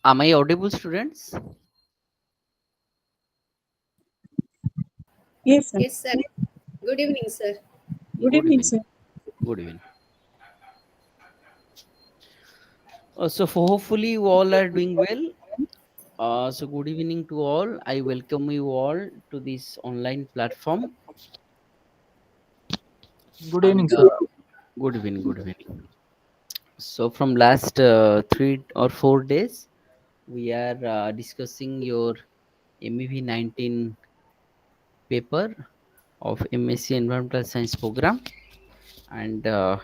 Am I audible, students? Yes, sir. Yes, sir. Good evening, sir. Good Good evening, evening. sir. Good evening. Hopefully you all are doing well. Good evening to all. I welcome you all to this online platform. Good evening, And sir. good evening. Good evening. So from last 3 or 4 days, we are discussing your MEV-19 paper of MSc Environmental Science program. And till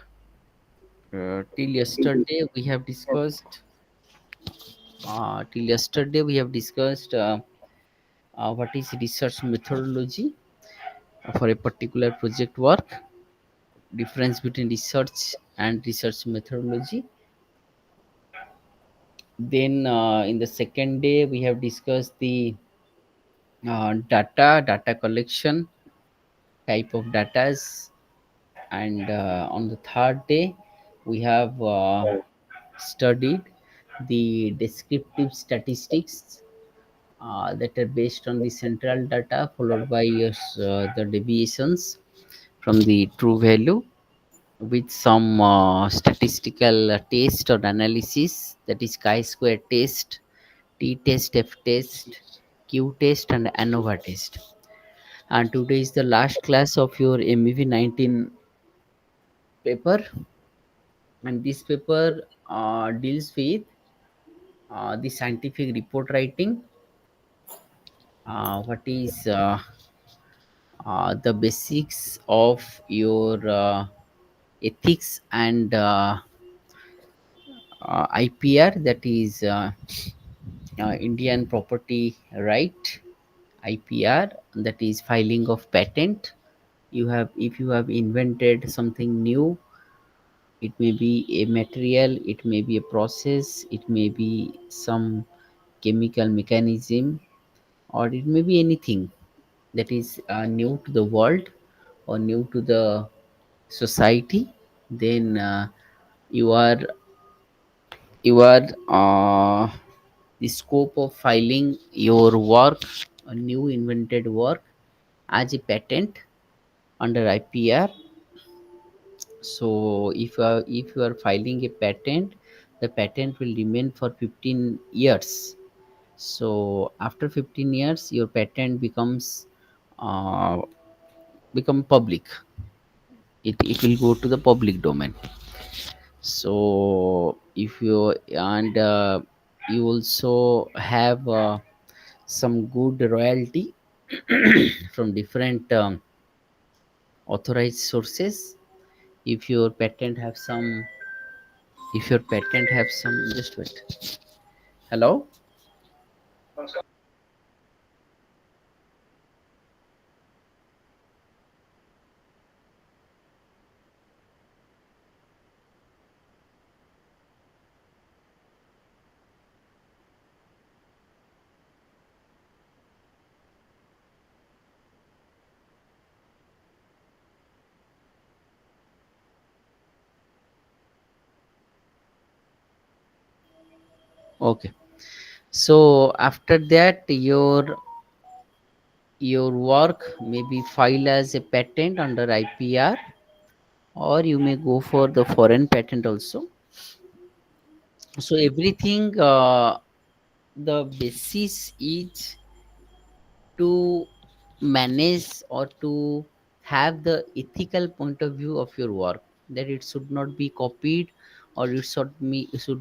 yesterday, we have discussed. Till yesterday, we have discussed what is research methodology for a particular project work, difference between research and research methodology. Then in the second day, we have discussed the data collection, type of datas. And on the third day, we have studied the descriptive statistics that are based on the central data, followed by the deviations from the true value, with some statistical test or analysis, that is chi-square test, t-test, f-test, q-test, and ANOVA test. And today is the last class of your MEV-19 paper, and this paper deals with the scientific report writing, what is the basics of your ethics and IPR, that is Indian Property Right, IPR, that is filing of patent. You have, if you have invented something new, it may be a material, it may be a process, it may be some chemical mechanism, or it may be anything that is new to the world or new to the society. Then you are the scope of filing your work, a new invented work, as a patent under IPR. So if you are filing a patent, the patent will remain for 15 years. So after 15 years, your patent uh, become public. It will go to the public domain. So if you and you also have some good royalty from different authorized sources. If your patent have some, if your patent have some, just wait. Hello. Okay. So after that, your work may be filed as a patent under IPR, or you may go for the foreign patent also. So everything, the basis is to manage or to have the ethical point of view of your work, that it should not be copied, or it should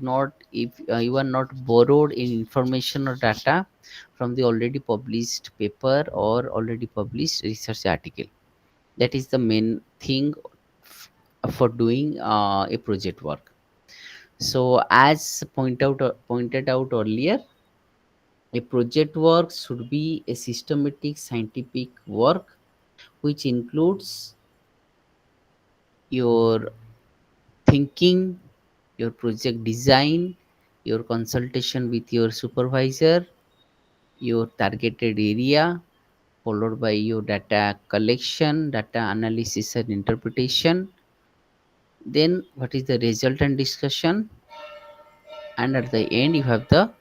not, if you are not borrowed in information or data from the already published paper or already published research article. That is the main thing for doing a project work. So as pointed out earlier, a project work should be a systematic scientific work which includes your thinking, your project design, your consultation with your supervisor, your targeted area, followed by your data collection, data analysis and interpretation. Then what is the result and discussion, and at the end you have the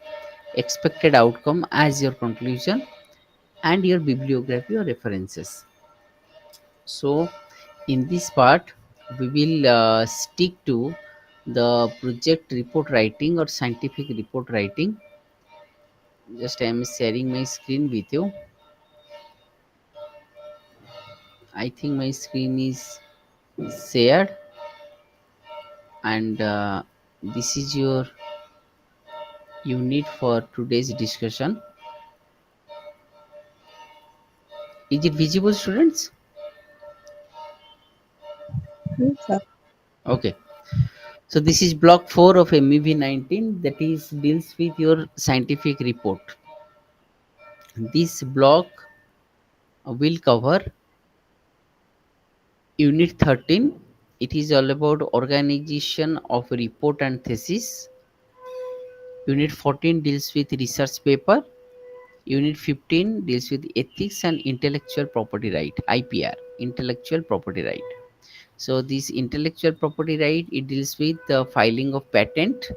expected outcome as your conclusion, and your bibliography or references. So in this part we will stick to the project report writing or scientific report writing. Just I am sharing my screen with you. I think my screen is shared, and this is your unit for today's discussion. Is it visible, students? Yes, sir. Okay. So this is block 4 of MEV-19, that is deals with your scientific report. This block will cover unit 13. It is all about organization of report and thesis. Unit 14 deals with research paper. Unit 15 deals with ethics and intellectual property right, IPR, intellectual property right. So this intellectual property right, it deals with the filing of patent.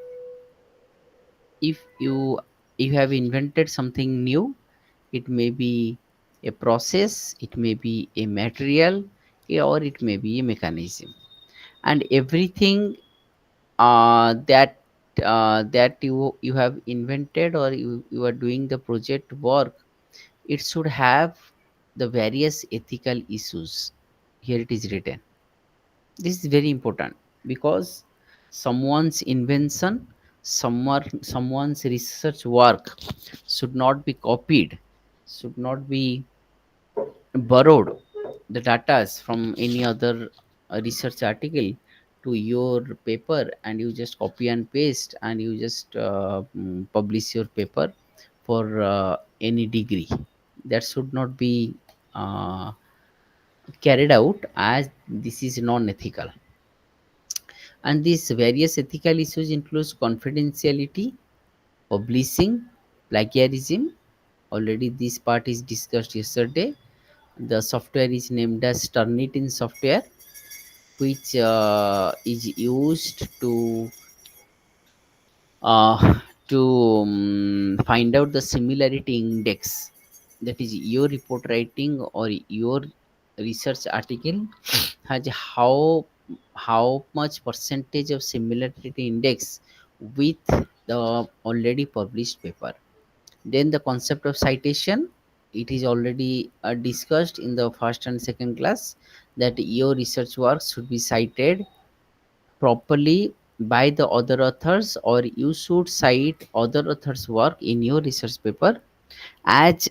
If you have invented something new, it may be a process, it may be a material, or it may be a mechanism, and everything that you have invented, or you are doing the project work, it should have the various ethical issues. Here it is written. This is very important because someone's invention, someone's research work should not be copied, should not be borrowed the data from any other research article to your paper, and you just copy and paste, and you just publish your paper for any degree. That should not be uh, carried out, as this is non-ethical. And these various ethical issues includes confidentiality, publishing, plagiarism. Already this part is discussed yesterday. The software is named as Turnitin software, which is used uh, to find out the similarity index, that is your report writing or your research article has how much percentage of similarity index with the already published paper. Then the concept of citation, it is already discussed in the first and second class, that your research work should be cited properly by the other authors, or you should cite other authors work in your research paper as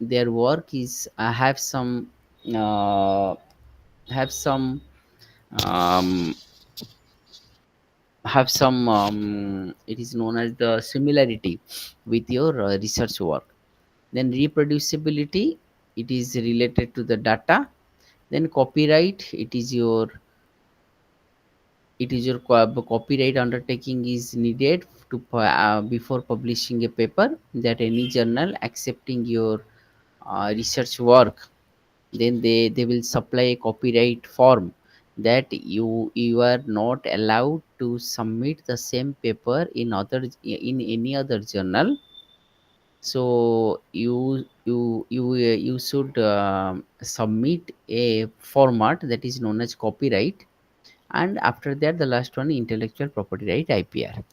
their work is uh, have some um, it is known as the similarity with your research work. Then reproducibility, it is related to the data. Then copyright, copyright undertaking is needed before publishing a paper, that any journal accepting your research work, then they will supply a copyright form, that you are not allowed to submit the same paper in any other journal. So you should submit a format that is known as copyright. And after that, the last one, intellectual property right, IPR.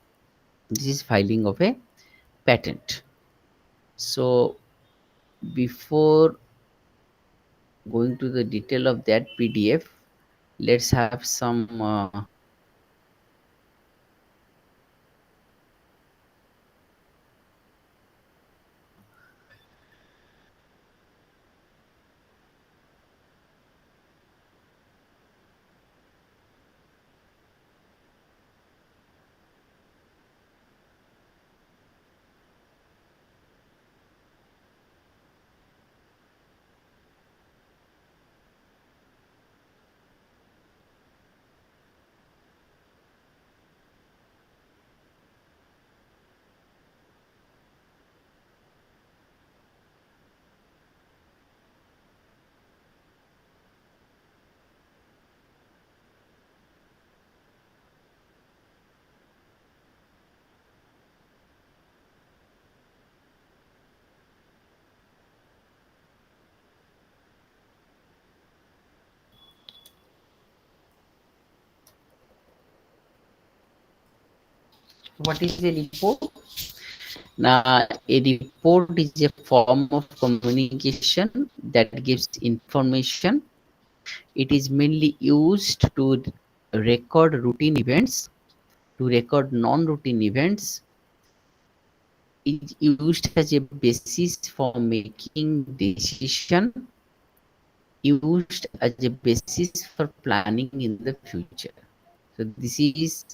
This is filing of a patent. So before going to the detail of that PDF, let's have some What is a report? Now, a report is a form of communication that gives information. It is mainly used to record routine events, to record non-routine events. It is used as a basis for making decision, used as a basis for planning in the future. So this is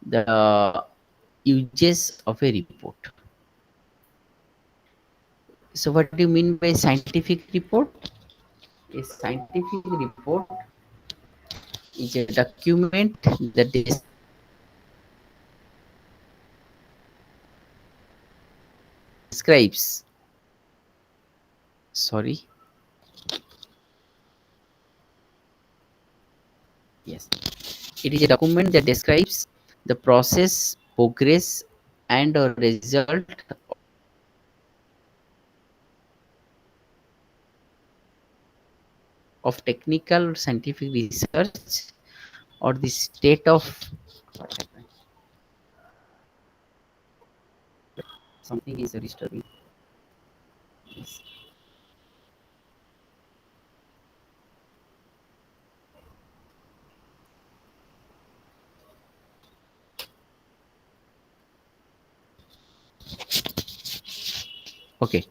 the uses of a report. So what do you mean by scientific report? A scientific report is a document that describes sorry yes it is a document that describes the process, progress, and or result of technical or scientific research, or the state of what happened? Something is disturbing. Yes. Okay.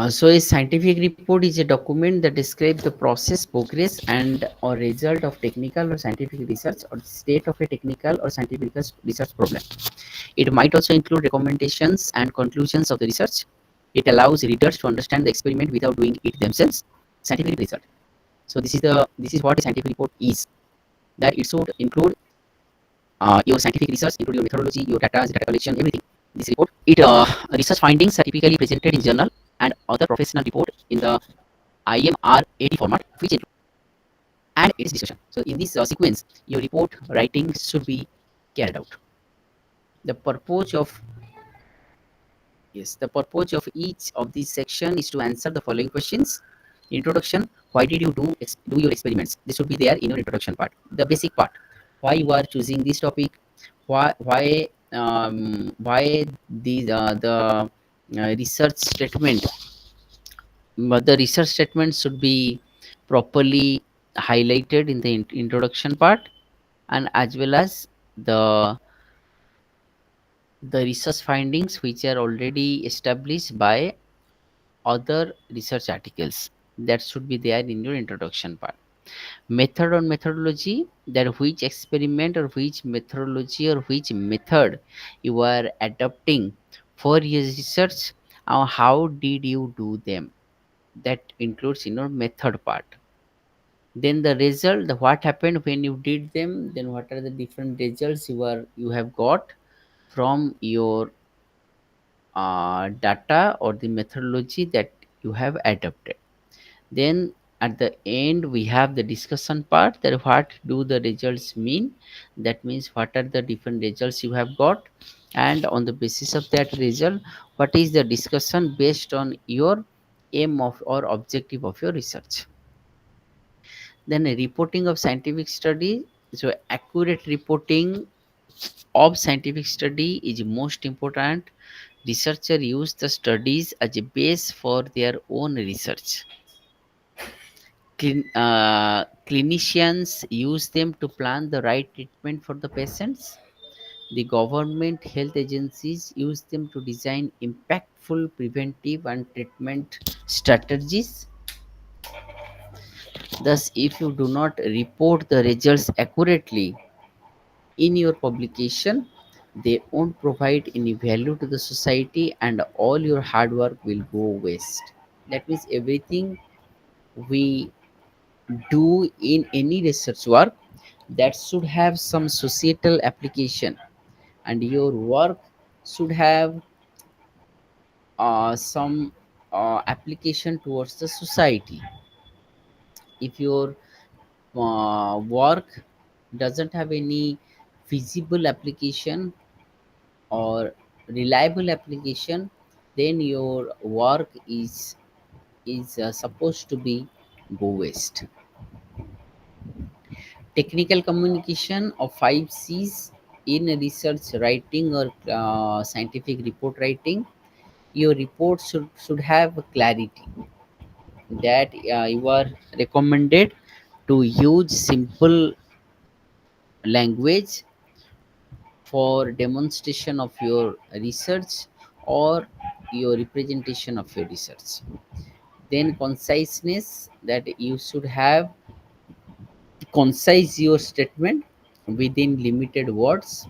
So a scientific report is a document that describes the process, progress, and or result of technical or scientific research or the state of a technical or scientific research problem. It might also include recommendations and conclusions of the research. It allows readers to understand the experiment without doing it themselves. Scientific result. So this is what a scientific report is. That it should include your scientific research, include your methodology, your data collection, everything. This report. It research findings are typically presented in journal and other professional report in the IMR80 format, which include and its discussion. So in this sequence, your report writing should be carried out. The purpose of Yes, the purpose of each of these section is to answer the following questions. Introduction: why did you do your experiments? This should be there in your introduction part. The basic part: why you are choosing this topic? Why the research statement? But the research statement should be properly highlighted in the introduction part, and as well as the the research findings which are already established by other research articles, that should be there in your introduction part. Method or methodology, that which experiment or which methodology or which method you are adopting for your research, or how did you do them, that includes in your method part. Then the result, the what happened when you did them, then what are the different results you have got from your data or the methodology that you have adopted. Then at the end we have the discussion part, that what do the results mean, that means what are the different results you have got, and on the basis of that result, what is the discussion based on your aim of or objective of your research. Then a reporting of scientific study. So accurate reporting of scientific study is most important. Researchers use the studies as a base for their own research. Clinicians use them to plan the right treatment for the patients. The government health agencies use them to design impactful preventive and treatment strategies. Thus, if you do not report the results accurately in your publication, they won't provide any value to the society and all your hard work will go waste. That means everything we do in any research work, that should have some societal application, and your work should have some application towards the society. If your work doesn't have any feasible application or reliable application, then your work is supposed to be go waste. Technical communication of 5 C's in research writing or scientific report writing. Your report should have clarity, that you are recommended to use simple language for demonstration of your research or your representation of your research. Then conciseness, that you should have concise your statement within limited words,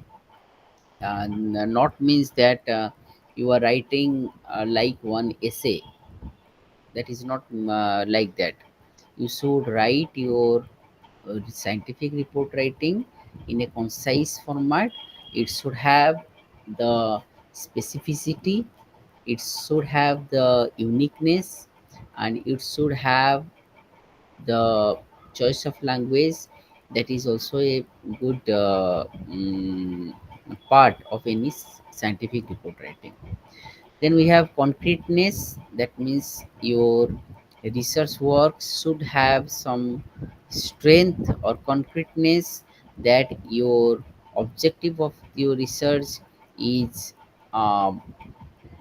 not means that you are writing like one essay. That is not like that. You should write your scientific report writing in a concise format. It should have the specificity, it should have the uniqueness, and it should have the choice of language. That is also a good part of any scientific report writing. Then we have concreteness, that means your research work should have some strength or concreteness, that your objective of your research is um,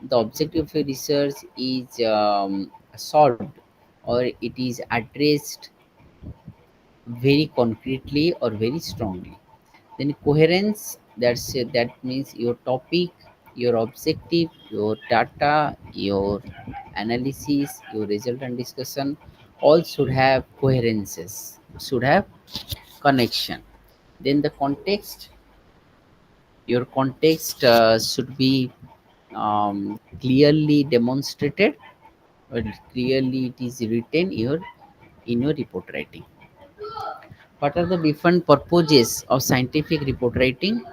the objective of your research is solved, or it is addressed very concretely or very strongly. Then coherence, that means your topic, your objective, your data, your analysis, your result and discussion, all should have coherences, should have connection. Then the context, your context should be clearly demonstrated, or clearly it is written in your report writing. What are the different purposes of scientific report writing?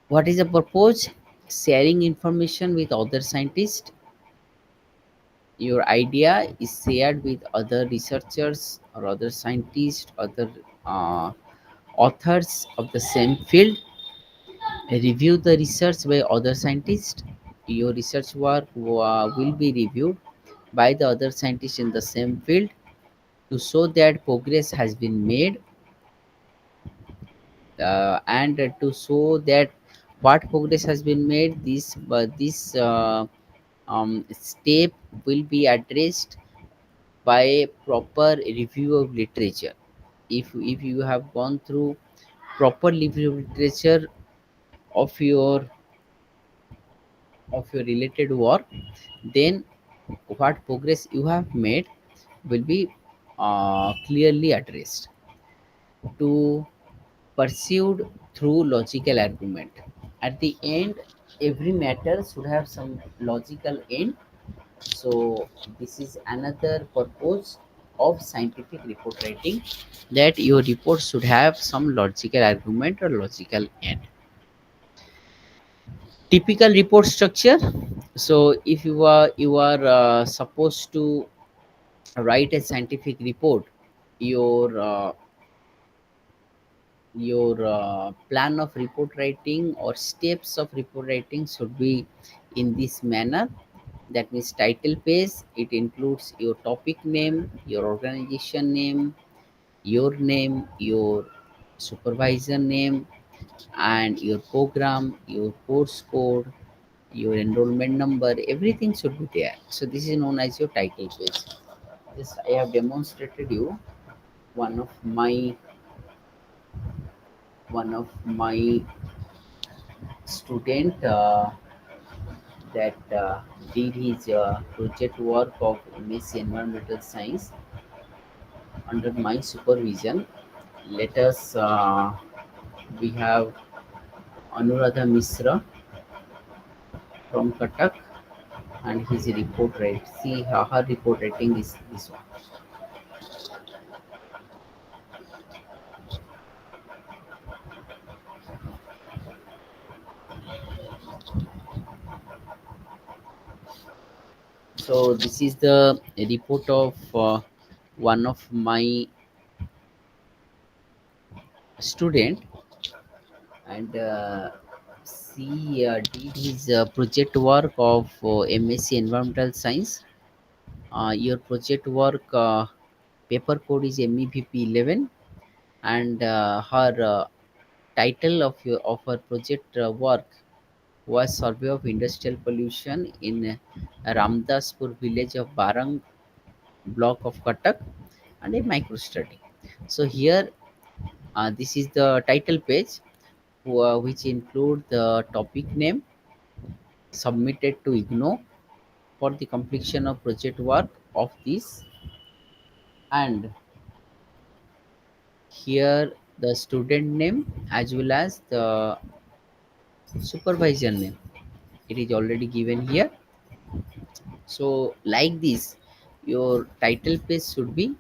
What is the purpose? Sharing information with other scientists. Your idea is shared with other researchers or other scientists, other uh, authors of the same field. Review the research by other scientists. Your research work will be reviewed by the other scientists in the same field to show that progress has been made, and to show that what progress has been made. This step will be addressed by a proper review of literature. If you have gone through proper review of literature of your related work, then what progress you have made will be clearly addressed, to pursued through logical argument. At the end, every matter should have some logical end. So this is another purpose of scientific report writing, that your report should have some logical argument or logical end. Typical report structure. So if you are supposed to write a scientific report, your plan of report writing or steps of report writing should be in this manner. That means title page, it includes your topic name, your organization name, your name, your supervisor name, and your program, your course code, your enrollment number, everything should be there. So this is known as your title page. This I have demonstrated you one of my one of my student that did his project work of MSc Environmental Science under my supervision. Let us we have Anuradha Misra from Katak, and his report write. See how her report writing is this one. So this is the report of one of my student, and she did his project work of MSc Environmental Science. Your project work Paper code is MEVP 11, and her title of her project work was Survey of Industrial Pollution in Ramdaspur village of Barang block of Cuttack, and a micro study. So here, this is the title page, which include the topic name submitted to IGNO for the completion of project work of this, and here the student name as well as the supervisor name. It is already given here. So like this, your title page should be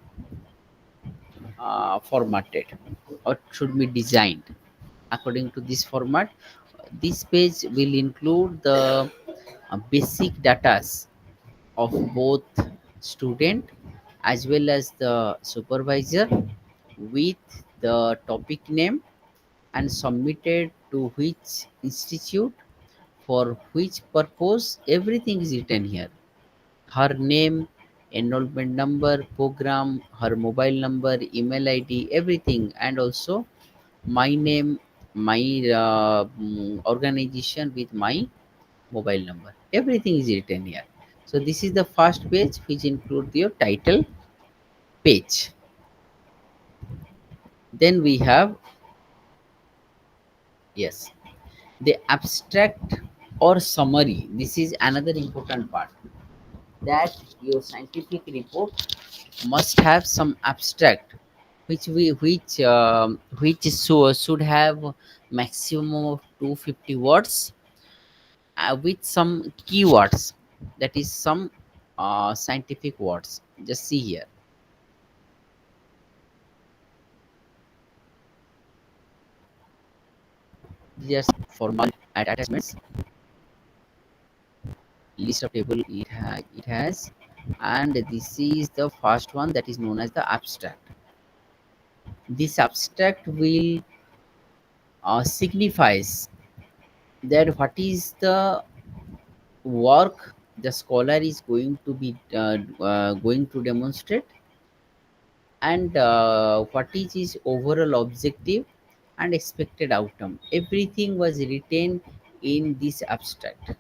formatted or should be designed according to this format. This page will include the basic datas of both student as well as the supervisor with the topic name and submitted to which institute for which purpose. Everything is written here: her name, enrollment number, program, her mobile number, email id, everything, and also my name, my organization with my mobile number. Everything is written here. So this is the first page which includes your title page. Then we have, yes, the abstract or summary. This is another important part, that your scientific report must have some abstract, which should have maximum of 250 words, with some keywords, that is some scientific words. Just see here. Just formal attachments, list of table it has, and this is the first one, that is known as the abstract. This abstract will signifies that what is the work the scholar is going to be going to demonstrate, and what is his overall objective and expected outcome. Everything was written in this abstract.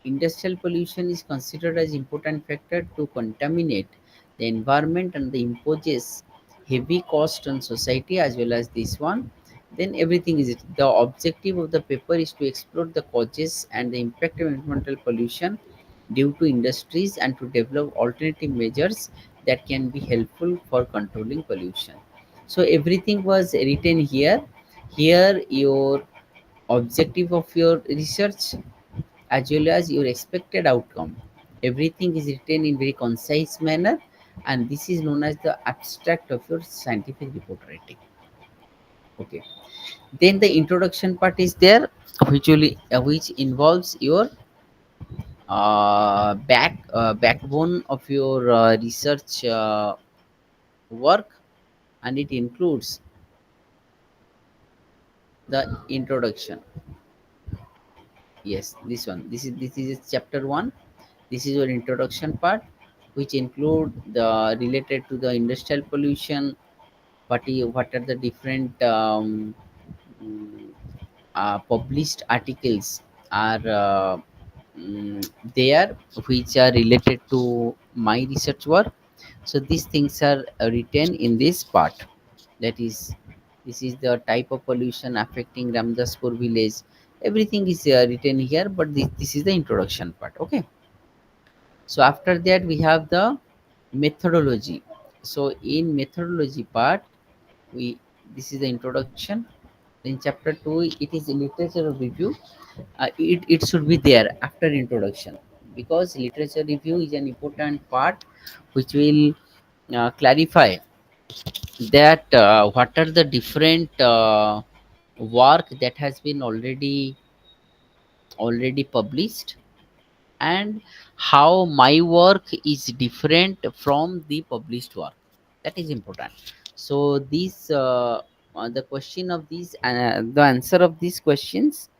Industrial pollution is considered as important factor to contaminate the environment and the imposes heavy cost on society as well as this one. Then everything is it. The objective of the paper is to explore the causes and the impact of environmental pollution due to industries and to develop alternative measures that can be helpful for controlling pollution. So everything was written here. Here your objective of your research as well as your expected outcome. Everything is written in very concise manner, and this is known as the abstract of your scientific report writing. Okay. Then the introduction part is there, which involves your backbone of your research work, and it includes the introduction. Yes, this one. This is chapter one. This is your introduction part, which include the related to the industrial pollution. What are the different mm, published articles are there, which are related to my research work. So these things are written in this part. That is, this is the type of pollution affecting Ramdaspur village. Everything is written here, but this is the introduction part. Okay. So after that we have the methodology. So in methodology part, we this is the introduction. In chapter 2 it is literature review. It should be there after introduction, because literature review is an important part which will clarify that what are the different work that has been already published, and how my work is different from the published work. That is important. So these the question of these the answer of these questions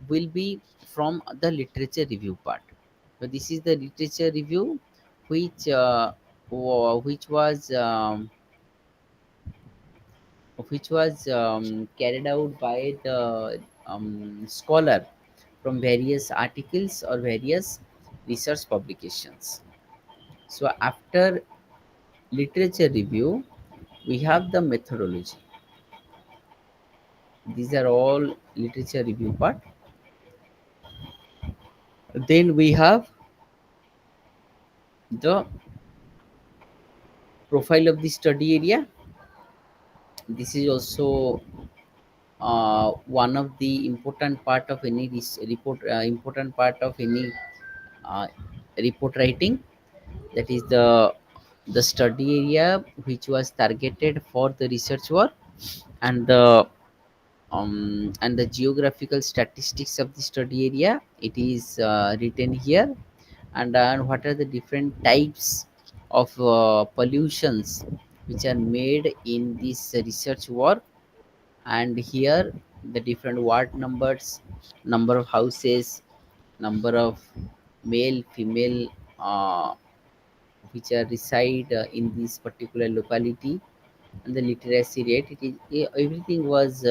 will be from the literature review part. So this is the literature review, which which was carried out by the scholar from various articles or various research publications. So after literature review, we have the methodology. These are all literature review part. Then we have the profile of the study area. This is also one of the important part of any report, important part of any uh, report writing. That is the study area which was targeted for the research work, and the geographical statistics of the study area. It is written here, and what are the different types of pollutions which are made in this research work. And here the different ward numbers, number of houses, number of male female which are reside in this particular locality, and the literacy rate. It is everything was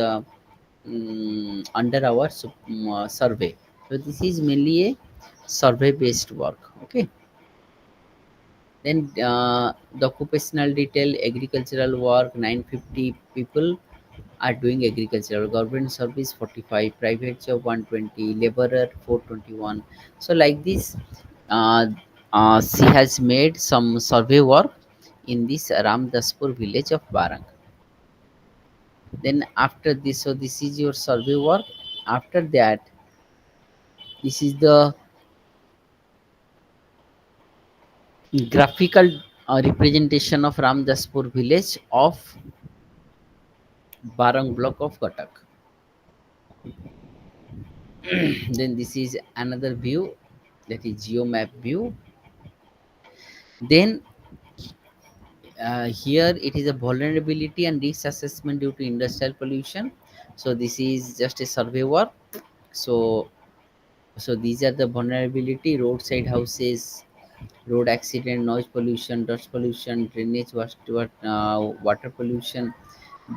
under our survey. So this is mainly a survey based work. Okay. Then the occupational detail, agricultural work, 950 people are doing agricultural. Government service 45, private job 120, laborer 421. So like this, uh, she has made some survey work in this Ramdaspur village of Barang. Then after this, so this is your survey work. After that, this is the graphical representation of Ramdaspur village of Barang block of Katak. Then this is another view, that is geomap view. Then here it is a vulnerability and risk assessment due to industrial pollution. So this is just a survey work. So so these are the vulnerability: roadside houses, road accident, noise pollution, dust pollution, drainage, water pollution.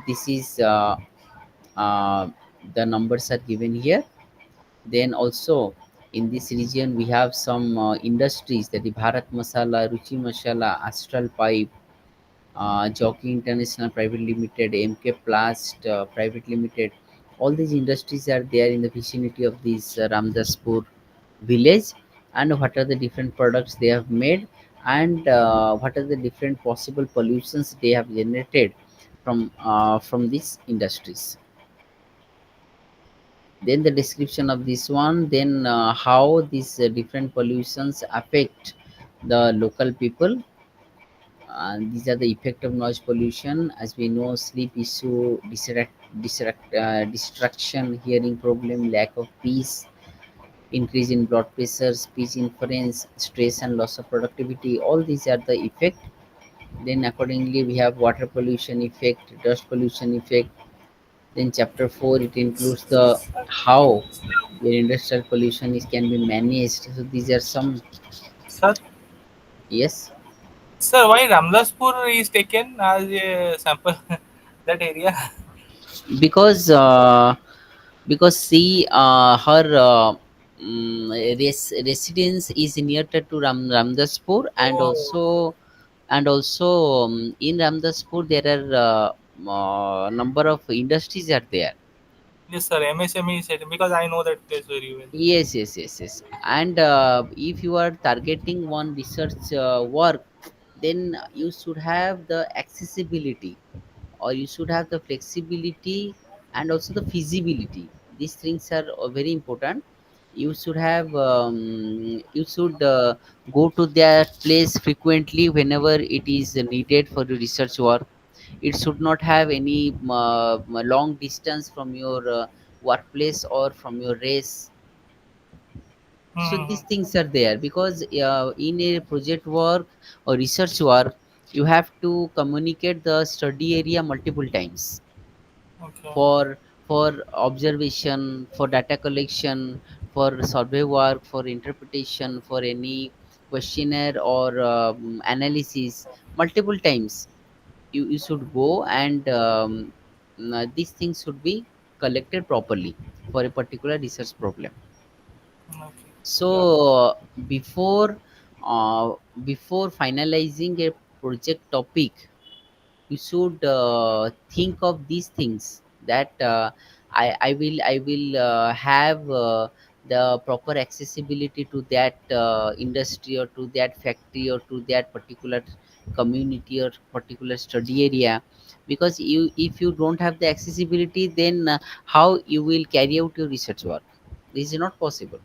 This is the numbers are given here. Then also in this region we have some industries, that is Bharat Masala, Ruchi Masala, Astral Pipe, Jockey International Private Limited, MK Plast Private Limited. All these industries are there in the vicinity of this Ramdaspur village. And what are the different products they have made, and what are the different possible pollutions they have generated from these industries. Then the description of this one. Then how these different pollutions affect the local people. These are the effect of noise pollution. As we know, sleep issue, distraction, hearing problem, lack of peace, increase in blood pressure, speech inference, stress and loss of productivity. All these are the effect. Then accordingly we have water pollution effect, dust pollution effect. Then chapter 4, it includes the how your industrial pollution is can be managed. So these are some. Sir, Yes. sir, why Ramdaspur is taken as a sample that area? because uh, because see, her residence is near to Ramdaspur, and Oh, also in Ramdaspur there are number of industries are there. yes, sir. MSME said because I know that place very well. Yes, yes, yes, yes. And if you are targeting one research work, then you should have the accessibility, or you should have the flexibility, and also the feasibility. These things are very important. You should have you should go to that place frequently whenever it is needed for the research work. It should not have any long distance from your workplace or from your race. So Hmm. these things are there, because in a project work or research work, you have to communicate the study area multiple times Okay. for observation, for data collection, for survey work, for interpretation, for any questionnaire or analysis multiple times. You should go and these things should be collected properly for a particular research problem. Okay. Yeah. So before uh, before finalizing a project topic, you should think of these things, that I will have the proper accessibility to that industry, or to that factory, or to that particular community, or particular study area. Because you, if you don't have the accessibility, then how you will carry out your research work? This is not possible.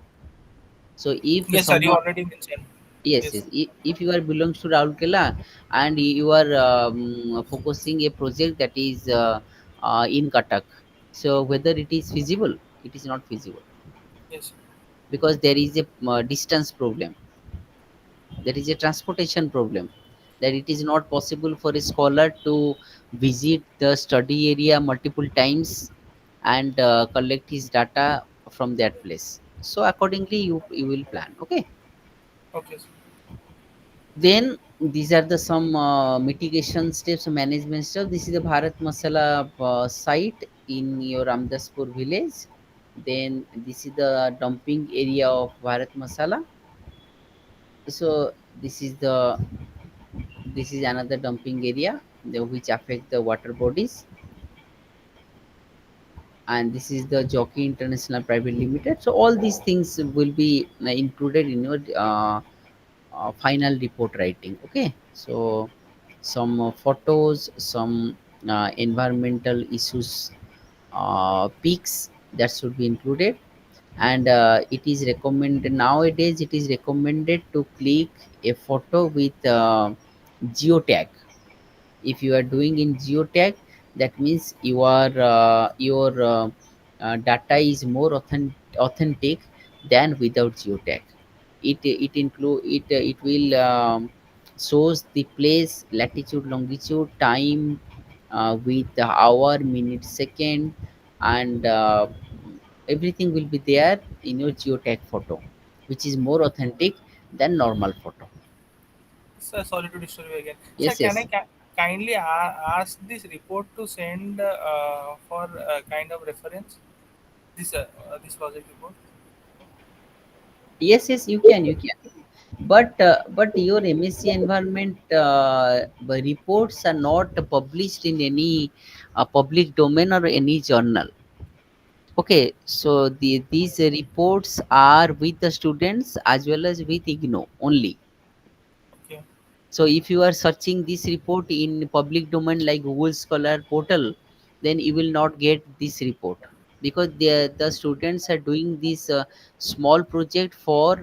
So if Yes, sir. You someone, already mentioned. yes, Yes. yes. If you are belongs to Raulkela, and you are focusing a project that is in Katak, so whether it is feasible, it is not feasible, Yes. because there is a distance problem, there is a transportation problem, that it is not possible for a scholar to visit the study area multiple times and collect his data from that place. So accordingly, you will plan. Okay. Okay, sir. Then these are the some mitigation steps, management steps. This is the Bharat Masala site in your Ramdaspur village. Then this is the dumping area of Bharat Masala. So this is another dumping area, which affect the water bodies. And this is the Jockey International Private Limited. So all these things will be included in your final report writing. Okay. So some photos, some environmental issues, peaks, that should be included. And it is recommended nowadays, it is recommended to click a photo with geotag. If you are doing in geotag, that means your data is more authentic than without geotag. It include it, it will shows the place, latitude, longitude, time, with the hour, minute, second, and everything will be there in your geotag photo, which is more authentic than normal photo. Sir, sorry to disturb you again. Sir, Yes, can I yes. kindly ask this report to send for kind of reference? This project report. Yes, yes, you can. But your MSc environment reports are not published in any public domain or any journal. Okay, so these reports are with the students as well as with IGNO only. Okay. So if you are searching this report in public domain like Google Scholar portal, then you will not get this report, because the students are doing this small project for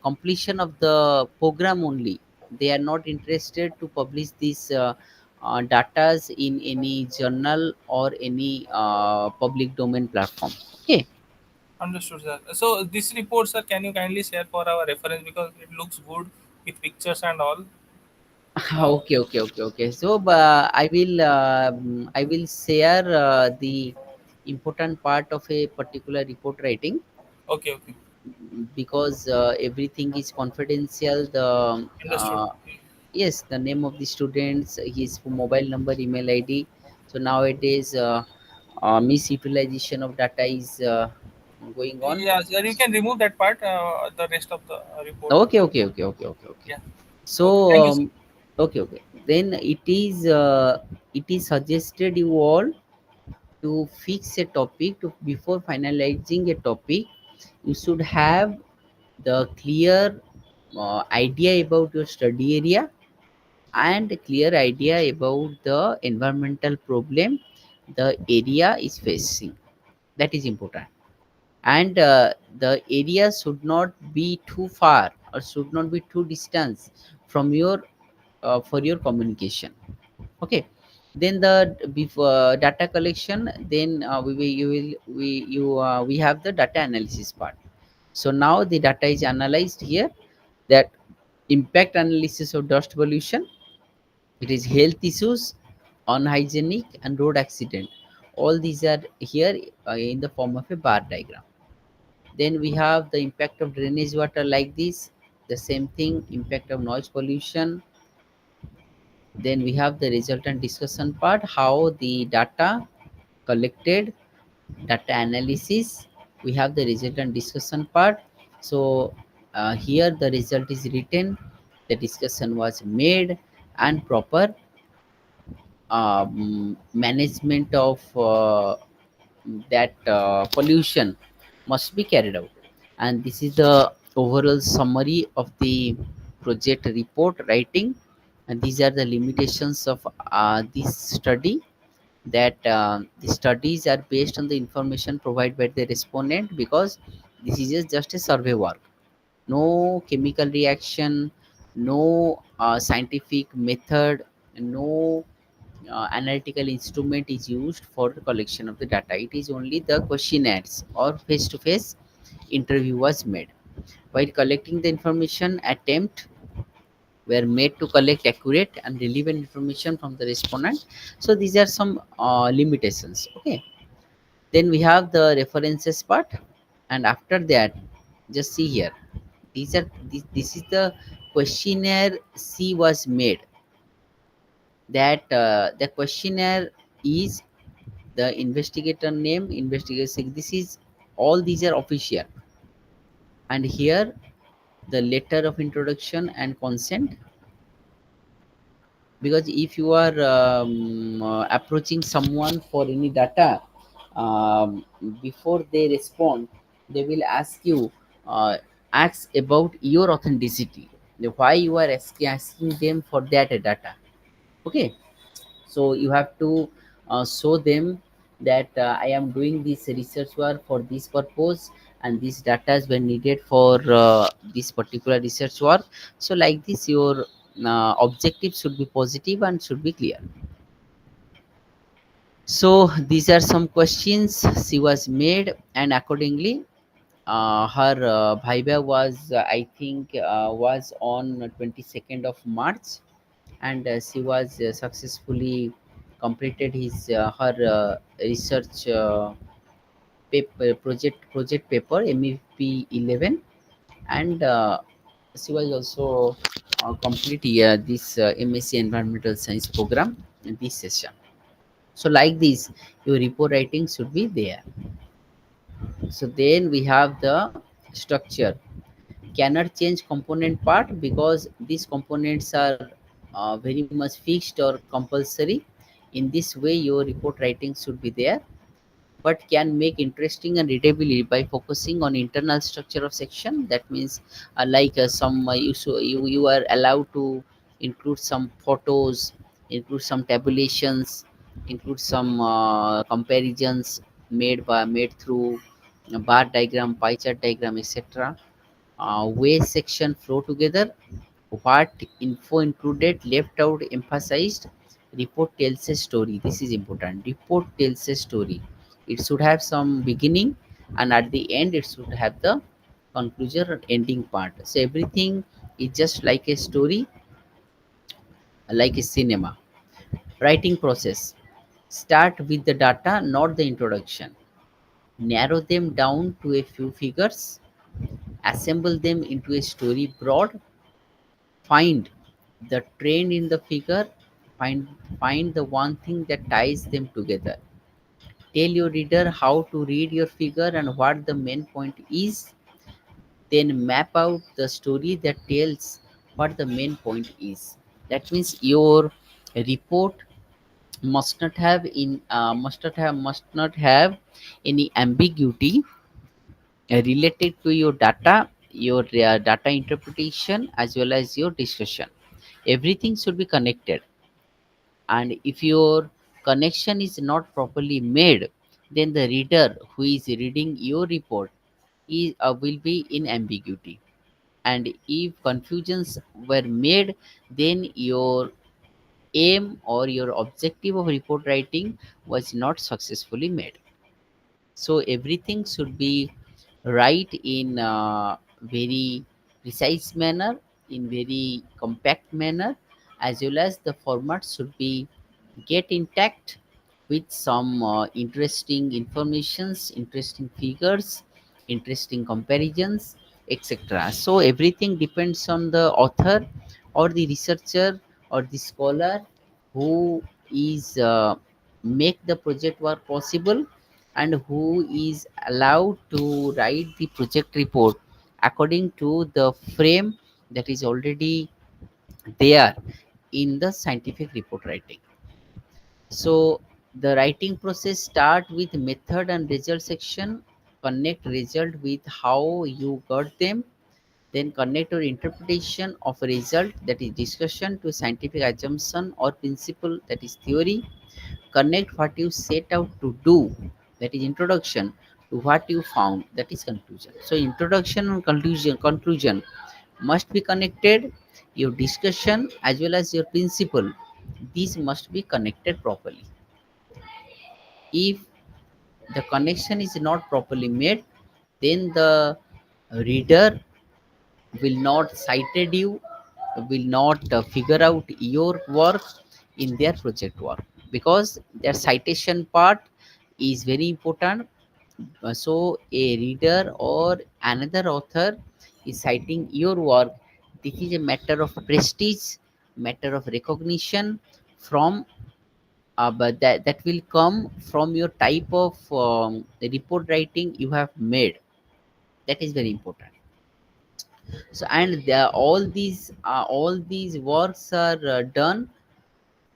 completion of the program only. They are not interested to publish these datas in any journal or any public domain platform. Okay. Understood, sir. So this report, sir, can you kindly share for our reference because it looks good with pictures and all. Uh, Okay. So I will share the important part of a particular report writing, okay, okay. because everything is confidential. The Understood. yes, the name of the students, his mobile number, email ID. So nowadays, misutilization of data is going on. Yeah, sir, you can remove that part. The rest of the report. Okay. Yeah. So Okay. Thank you, sir. okay. Then it is suggested you all to fix a topic. To before finalizing a topic, you should have the clear idea about your study area, and a clear idea about the environmental problem the area is facing. That is important. And the area should not be too far or should not be too distance from your for your communication. Okay. Then the before data collection, then we will you will we have the data analysis part. So now the data is analyzed here, that impact analysis of dust pollution, it is health issues, unhygienic, and road accident. All these are here in the form of a bar diagram. Then we have the impact of drainage water like this. The same thing, impact of noise pollution. Then we have the resultant discussion part, how the data collected, data analysis. We have the resultant discussion part. So here the result is written, the discussion was made, and proper management of that pollution must be carried out. And this is the overall summary of the project report writing. And these are the limitations of this study, that the studies are based on the information provided by the respondent, because this is just a survey work. No chemical reaction, no scientific method, no analytical instrument is used for the collection of the data. It is only the questionnaires or face-to-face interview was made. While collecting the information, attempt were made to collect accurate and relevant information from the respondent. So these are some limitations. Okay. Then we have the references part, and after that, just see here. This is the questionnaire C was made. That the questionnaire is the investigator name, investigator. This is all, these are official. And here the letter of introduction and consent, because if you are approaching someone for any data, um, before they respond, they will ask you, uh, ask about your authenticity, why you are asking them for that data. Okay. So you have to show them that I am doing this research work for this purpose, and these data were needed for this particular research work. So like this, your objective should be positive and should be clear. So these are some questions she was made, and accordingly her viva was I think was on 22nd of March. And she was successfully completed his her research paper, project paper MEV-11. And she was also complete this MSc Environmental Science program in this session. So like this, your report writing should be there. So then we have the structure. Cannot change component part, because these components are very much fixed or compulsory. In this way, your report writing should be there, but can make interesting and readability by focusing on internal structure of section. That means like some you are allowed to include some photos, include some tabulations, include some comparisons made through bar diagram, pie chart diagram, etc. Way section flow together. What info included, left out, emphasized. Report tells a story. This is important. Report tells a story. It should have some beginning, and at the end it should have the conclusion or ending part. So everything is just like a story, like a cinema. Writing process. Start with the data, not the introduction. Narrow them down to a few figures. Assemble them into a story broad. Find the trend in the figure. Find the one thing that ties them together. Tell your reader how to read your figure and what the main point is. Then map out the story that tells what the main point is. That means your report must not have any ambiguity related to your data, your data interpretation, as well as your discussion. Everything should be connected. And if your connection is not properly made, then the reader who is reading your report will be in ambiguity. And if confusions were made, then your aim or your objective of report writing was not successfully made. So everything should be right in a very precise manner, in very compact manner, as well as the format should be get intact with some interesting informations, interesting figures, interesting comparisons, etc. So everything depends on the author or the researcher or the scholar who is make the project work possible, and who is allowed to write the project report according to the frame that is already there in the scientific report writing. So the writing process start with method and result section, connect result with how you got them, then connect your interpretation of a result, that is discussion, to scientific assumption or principle, that is theory. Connect what you set out to do, that is introduction, to what you found, that is conclusion. So introduction and conclusion must be connected. Your discussion as well as your principle, these must be connected properly. If the connection is not properly made, then the reader will not cited you, will not figure out your work in their project work, because their citation part is very important. So a reader or another author is citing your work, this is a matter of prestige, matter of recognition from, but that will come from your type of report writing you have made. That is very important. So and all these works are done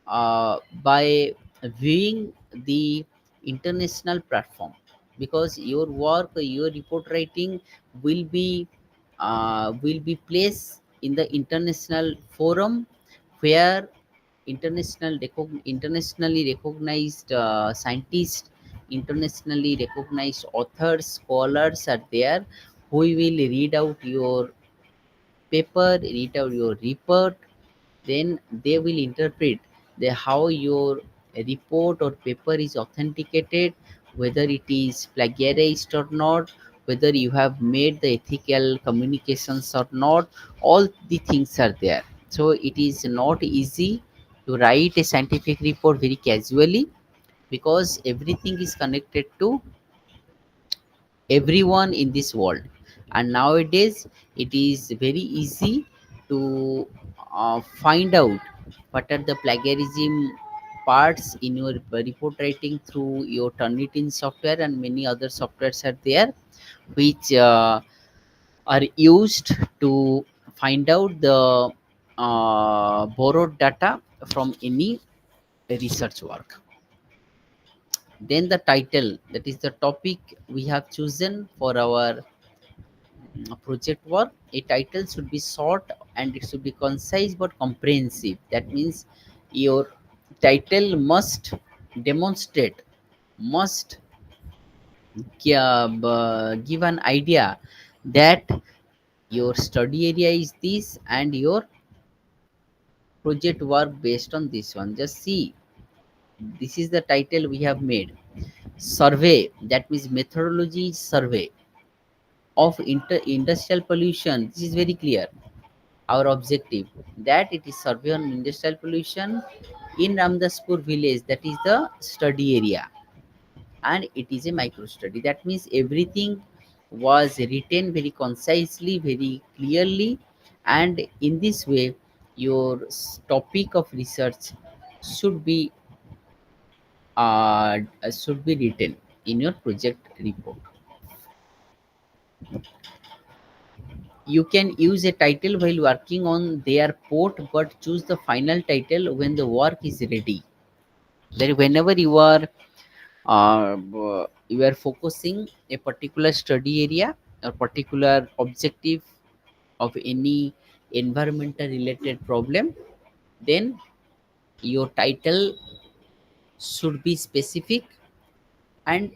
by viewing the international platform, because your work, your report writing will be placed in the international forum, where internationally recognized scientists, internationally recognized authors, scholars are there, who will read out your paper, read out your report. Then they will interpret the how your report or paper is authenticated, whether it is plagiarized or not, whether you have made the ethical communications or not. All the things are there. So it is not easy to write a scientific report very casually, because everything is connected to everyone in this world. And nowadays it is very easy to find out what are the plagiarism parts in your report writing through your Turnitin software, and many other softwares are there, which are used to find out the borrowed data from any research work. Then the title, that is the topic we have chosen for our project work. A title should be short and it should be concise but comprehensive. That means your title must demonstrate, must give an idea that your study area is this and your project work based on this one. Just see, this is the title we have made. Survey, that means methodology survey of industrial pollution. This is very clear. Our objective, that it is survey on industrial pollution in Ramdaspur village, that is the study area, and it is a micro study. That means everything was written very concisely, very clearly, and in this way your topic of research should be written in your project report. You can use a title while working on their port, but choose the final title when the work is ready. That whenever you are focusing a particular study area or particular objective of any environmental related problem, then your title should be specific, and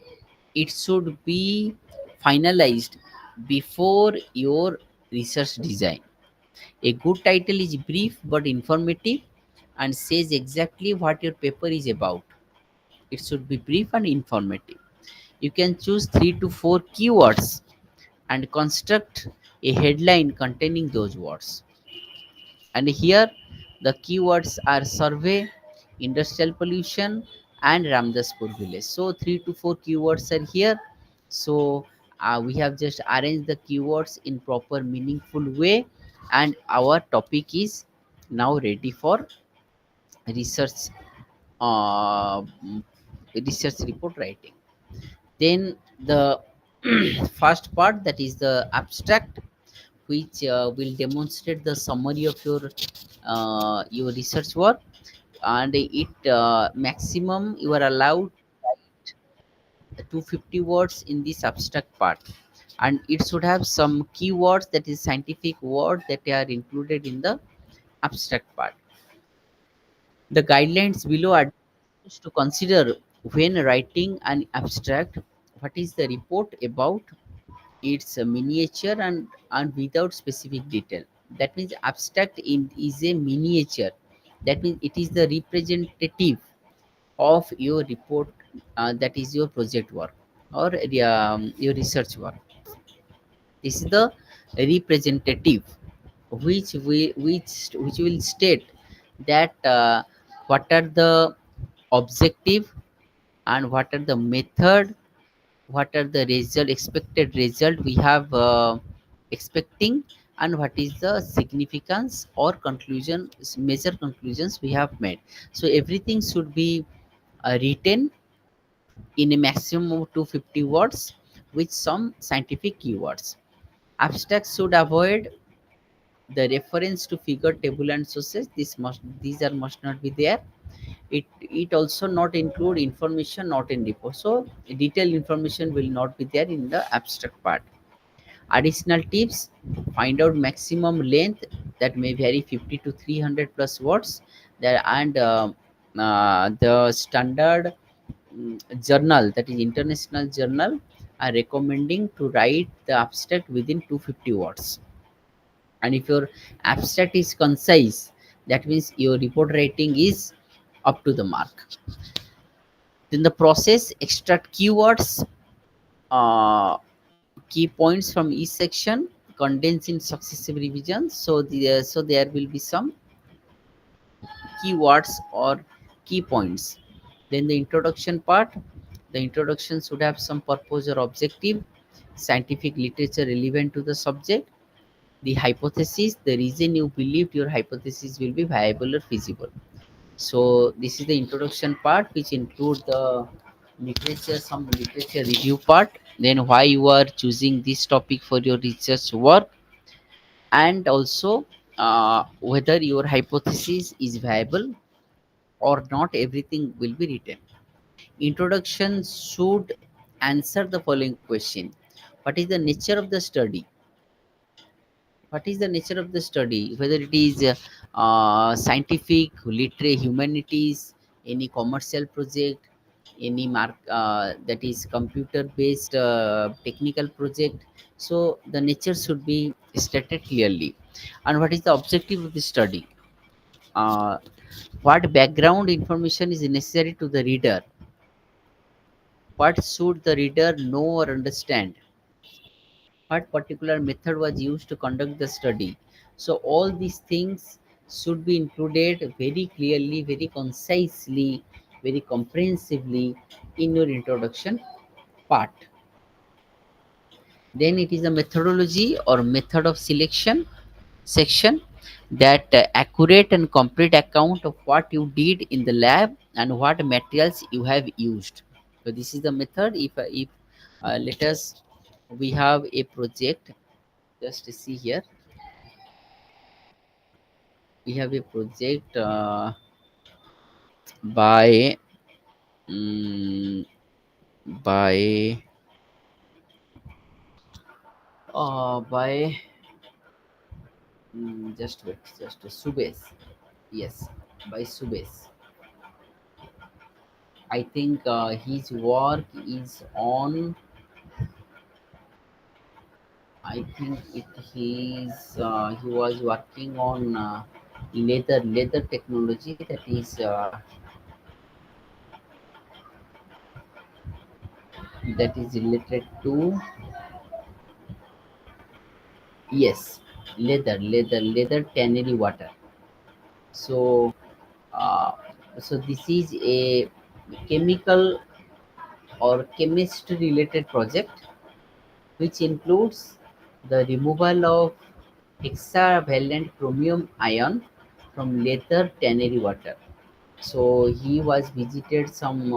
it should be finalized before your research design. A good title is brief but informative and says exactly what your paper is about. It should be brief and informative. You can choose 3 to 4 keywords and construct a headline containing those words. And here the keywords are survey, industrial pollution, and Ramdaspur village. So 3 to 4 keywords are here. So We have just arranged the keywords in proper meaningful way, and our topic is now ready for research, uh, mm, research report writing. Then the first part, that is the abstract, which will demonstrate the summary of your research work, and it maximum you are allowed 250 words in this abstract part, and it should have some keywords, that is scientific word, that are included in the abstract part. The guidelines below are used to consider when writing an abstract. What is the report about? It's a miniature and without specific detail. That means abstract is a miniature. That means it is the representative of your report, that is your project work or your research work. This is the representative, which will state that what are the objective, and what are the method, what are the result, expected result we have expecting, and what is the significance or conclusion, major conclusions we have made. So everything should be written in a maximum of 250 words with some scientific keywords. Abstracts should avoid the reference to figure, table, and sources. These are must not be there. It also not include information not in report. So detailed information will not be there in the abstract part. Additional tips: find out maximum length, that may vary 50 to 300 plus words. There and the standard journal, that is international journal, are recommending to write the abstract within 250 words. And if your abstract is concise, that means your report writing is up to the mark. Then the process: extract keywords, uh, key points from each section, condense in successive revisions. So there will be some keywords or key points. Then the introduction part. The introduction should have some purpose or objective, scientific literature relevant to the subject, the hypothesis, the reason you believed your hypothesis will be viable or feasible. So this is the introduction part, which include the literature, some literature review part, then why you are choosing this topic for your research work, and also whether your hypothesis is viable or not. Everything will be written. Introduction should answer the following question: what is the nature of the study? What is the nature of the study? Whether it is scientific, literary, humanities, any commercial project, any mark, that is computer based technical project. So the nature should be stated clearly. And what is the objective of the study? uh, what background information is necessary to the reader? What should the reader know or understand? What particular method was used to conduct the study? So all these things should be included very clearly, very concisely, very comprehensively in your introduction part. Then it is a methodology or method of selection section, that accurate and complete account of what you did in the lab and what materials you have used. So this is the method. If let us, we have a project, just to see here, we have a project by mm, by by just wait, just Subes. Yes, by Subes. I think his work is on. I think he was working on leather technology, that is related to, yes, leather tannery water. So uh, so this is a chemical or chemistry related project, which includes the removal of hexavalent chromium ion from leather tannery water. So he was visited some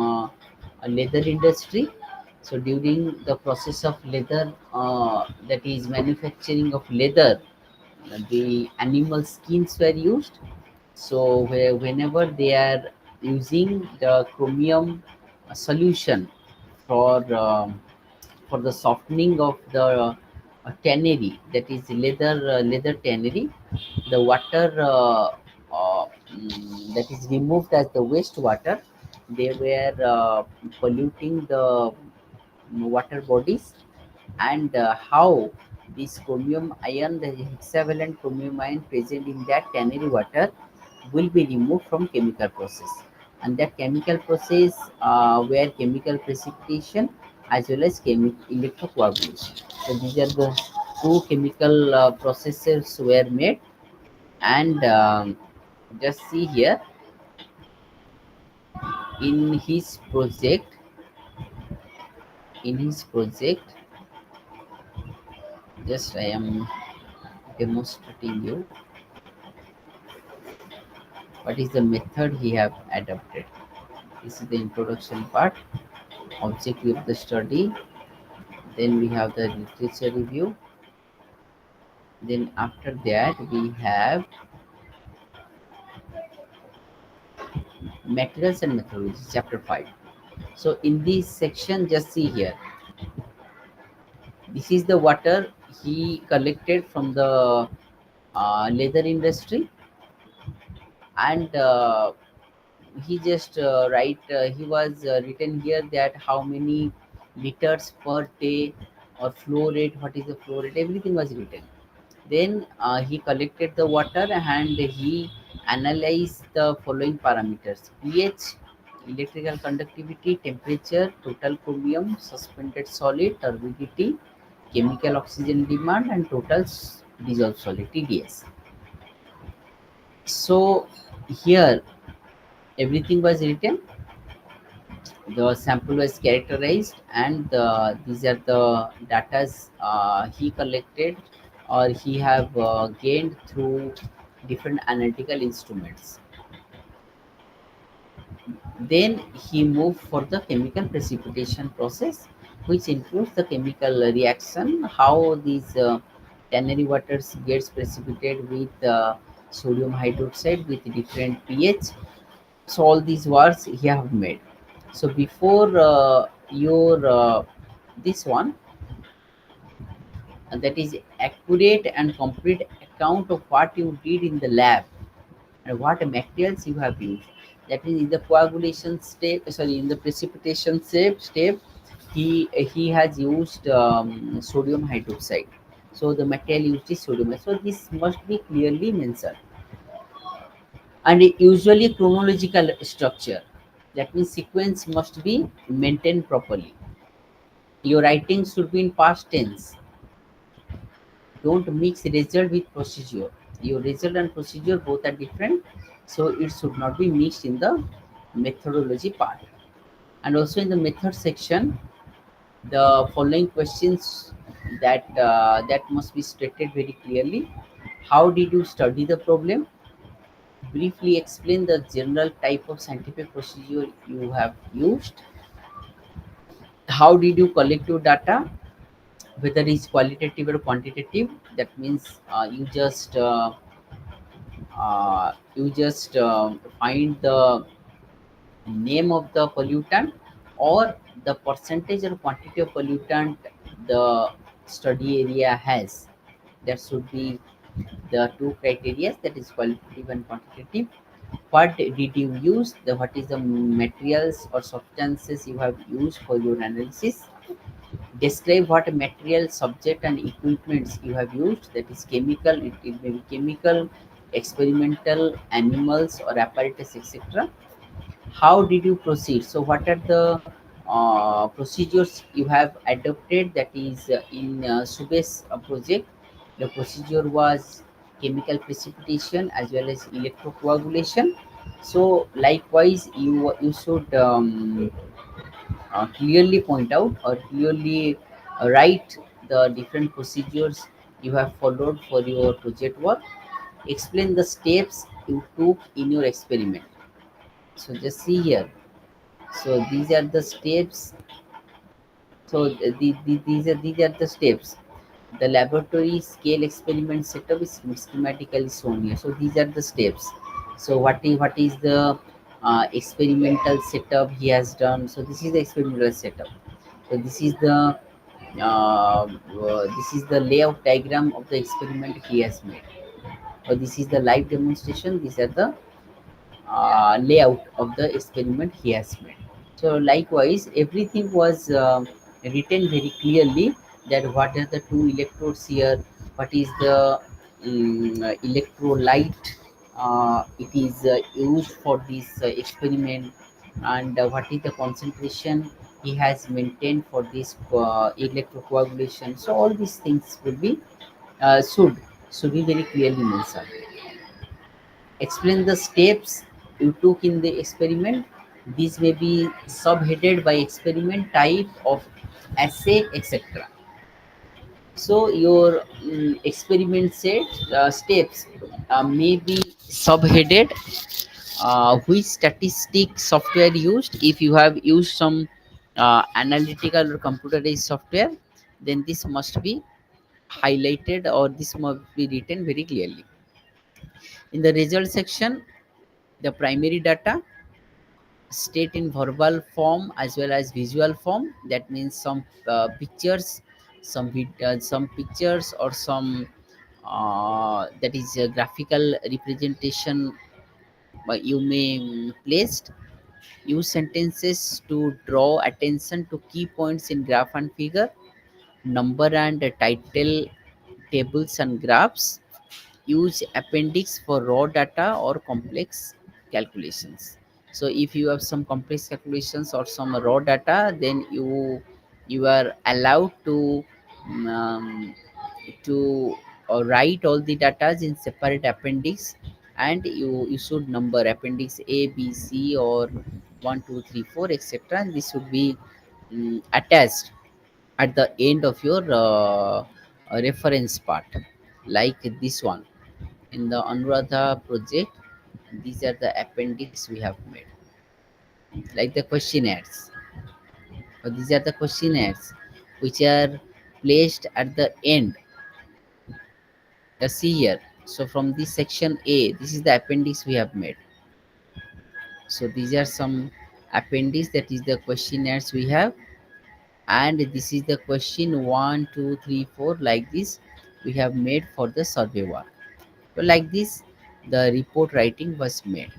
leather industry. So during the process of leather, that is manufacturing of leather, the animal skins were used. So whenever they are using the chromium solution for the softening of the tannery, that is leather tannery, the water that is removed as the wastewater, they were polluting the water bodies, and how this chromium ion, the hexavalent chromium ion present in that tannery water, will be removed from chemical process. And that chemical process where chemical precipitation as well as electrocoagulation. So these are the two chemical processes were made. And just see here in his project, in his project just I am demonstrating you what is the method he have adopted. This is the introduction part, objective of the study, then we have the literature review, then after that we have materials and methodology, chapter 5. So in this section, just see here, this is the water he collected from the leather industry. And he just he was written here that how many liters per day, or flow rate, what is the flow rate, everything was written. Then he collected the water and he analyzed the following parameters: pH, electrical conductivity, temperature, total chromium, suspended solid, turbidity, chemical oxygen demand, and total dissolved solid TDS. So here everything was written, the sample was characterized, and these are the data he collected or he have gained through different analytical instruments. Then he moved for the chemical precipitation process, which includes the chemical reaction, how these tannery waters gets precipitated with sodium hydroxide with different pH. So all these words he have made. So before your this one, that is accurate and complete account of what you did in the lab and what materials you have used. That means in the coagulation step, sorry, in the precipitation step, he has used sodium hydroxide. So the material used is sodium. So this must be clearly mentioned. And usually chronological structure. That means sequence must be maintained properly. Your writing should be in past tense. Don't mix result with procedure. Your result and procedure both are different, so it should not be mixed in the methodology part. And also in the method section, the following questions that must be stated very clearly: how did you study the problem? Briefly explain the general type of scientific procedure you have used. How did you collect your data, whether it's qualitative or quantitative? That means you just find the name of the pollutant or the percentage or quantity of pollutant the study area has. That should be the two criteria, that is qualitative and quantitative. What did you use, the what is the materials or substances you have used for your analysis. Describe what material, subject, and equipments you have used. That is chemical, it may be chemical, experimental, animals, or apparatus, etc. How did you proceed? So, what are the procedures you have adopted? That is in Subes project, the procedure was chemical precipitation as well as electrocoagulation. So, likewise, you should clearly point out or clearly write the different procedures you have followed for your project work. Explain the steps you took in your experiment. So just see here. So these are the steps. So these are the steps. The laboratory scale experiment setup is schematically shown here. So these are the steps. So what is the experimental setup he has done? So this is the experimental setup. So this is the layout diagram of the experiment he has made. Or this is the live demonstration. These are the layout of the experiment he has made. So likewise, everything was written very clearly that what are the two electrodes here, what is the electrolyte it is used for this experiment, and what is the concentration he has maintained for this electrocoagulation. So all these things will be should be very clearly mentioned. Explain the steps you took in the experiment. These may be subheaded by experiment type of assay, etc. So your experiment set steps may be subheaded. Which statistic software used? If you have used some analytical or computerized software, then this must be highlighted or this must be written very clearly. In the result section, the primary data state in verbal form as well as visual form. That means some pictures, some pictures or some that is a graphical representation you may placed. Use sentences to draw attention to key points in graph and figure. Number and title tables and graphs. Use appendix for raw data or complex calculations. So if you have some complex calculations or some raw data, then you are allowed um, to write all the data in separate appendix, and you should number appendix A, B, C, or 1, 2, 3, 4, etc. And this should be attached at the end of your reference part, like this one. In the Anuradha project, these are the appendix we have made, like the questionnaires. These are the questionnaires which are placed at the end. See here. So from this section A, this is the appendix we have made. So these are some appendix, that is the questionnaires we have, and this is the question 1, 2, 3, 4, like this we have made for the survey work. So like this, the report writing was made.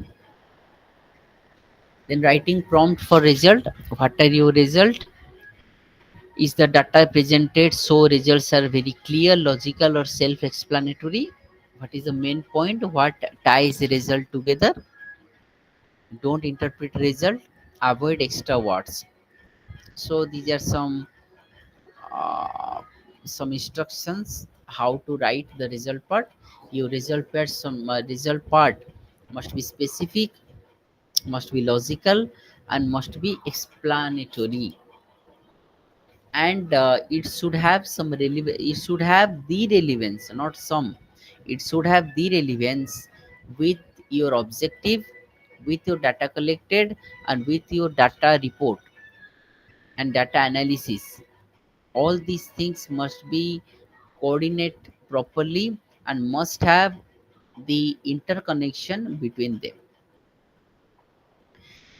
Then writing prompt for result. What are your result? Is the data presented so results are very clear, logical, or self-explanatory? What is the main point? What ties the result together? Don't interpret result. Avoid extra words. So these are uh, some instructions how to write the result part. Your result part must be specific, must be logical, and must be explanatory. And it should have some it should have the relevance, not some. It should have the relevance with your objective, with your data collected, and with your data report and data analysis. All these things must be coordinate properly and must have the interconnection between them.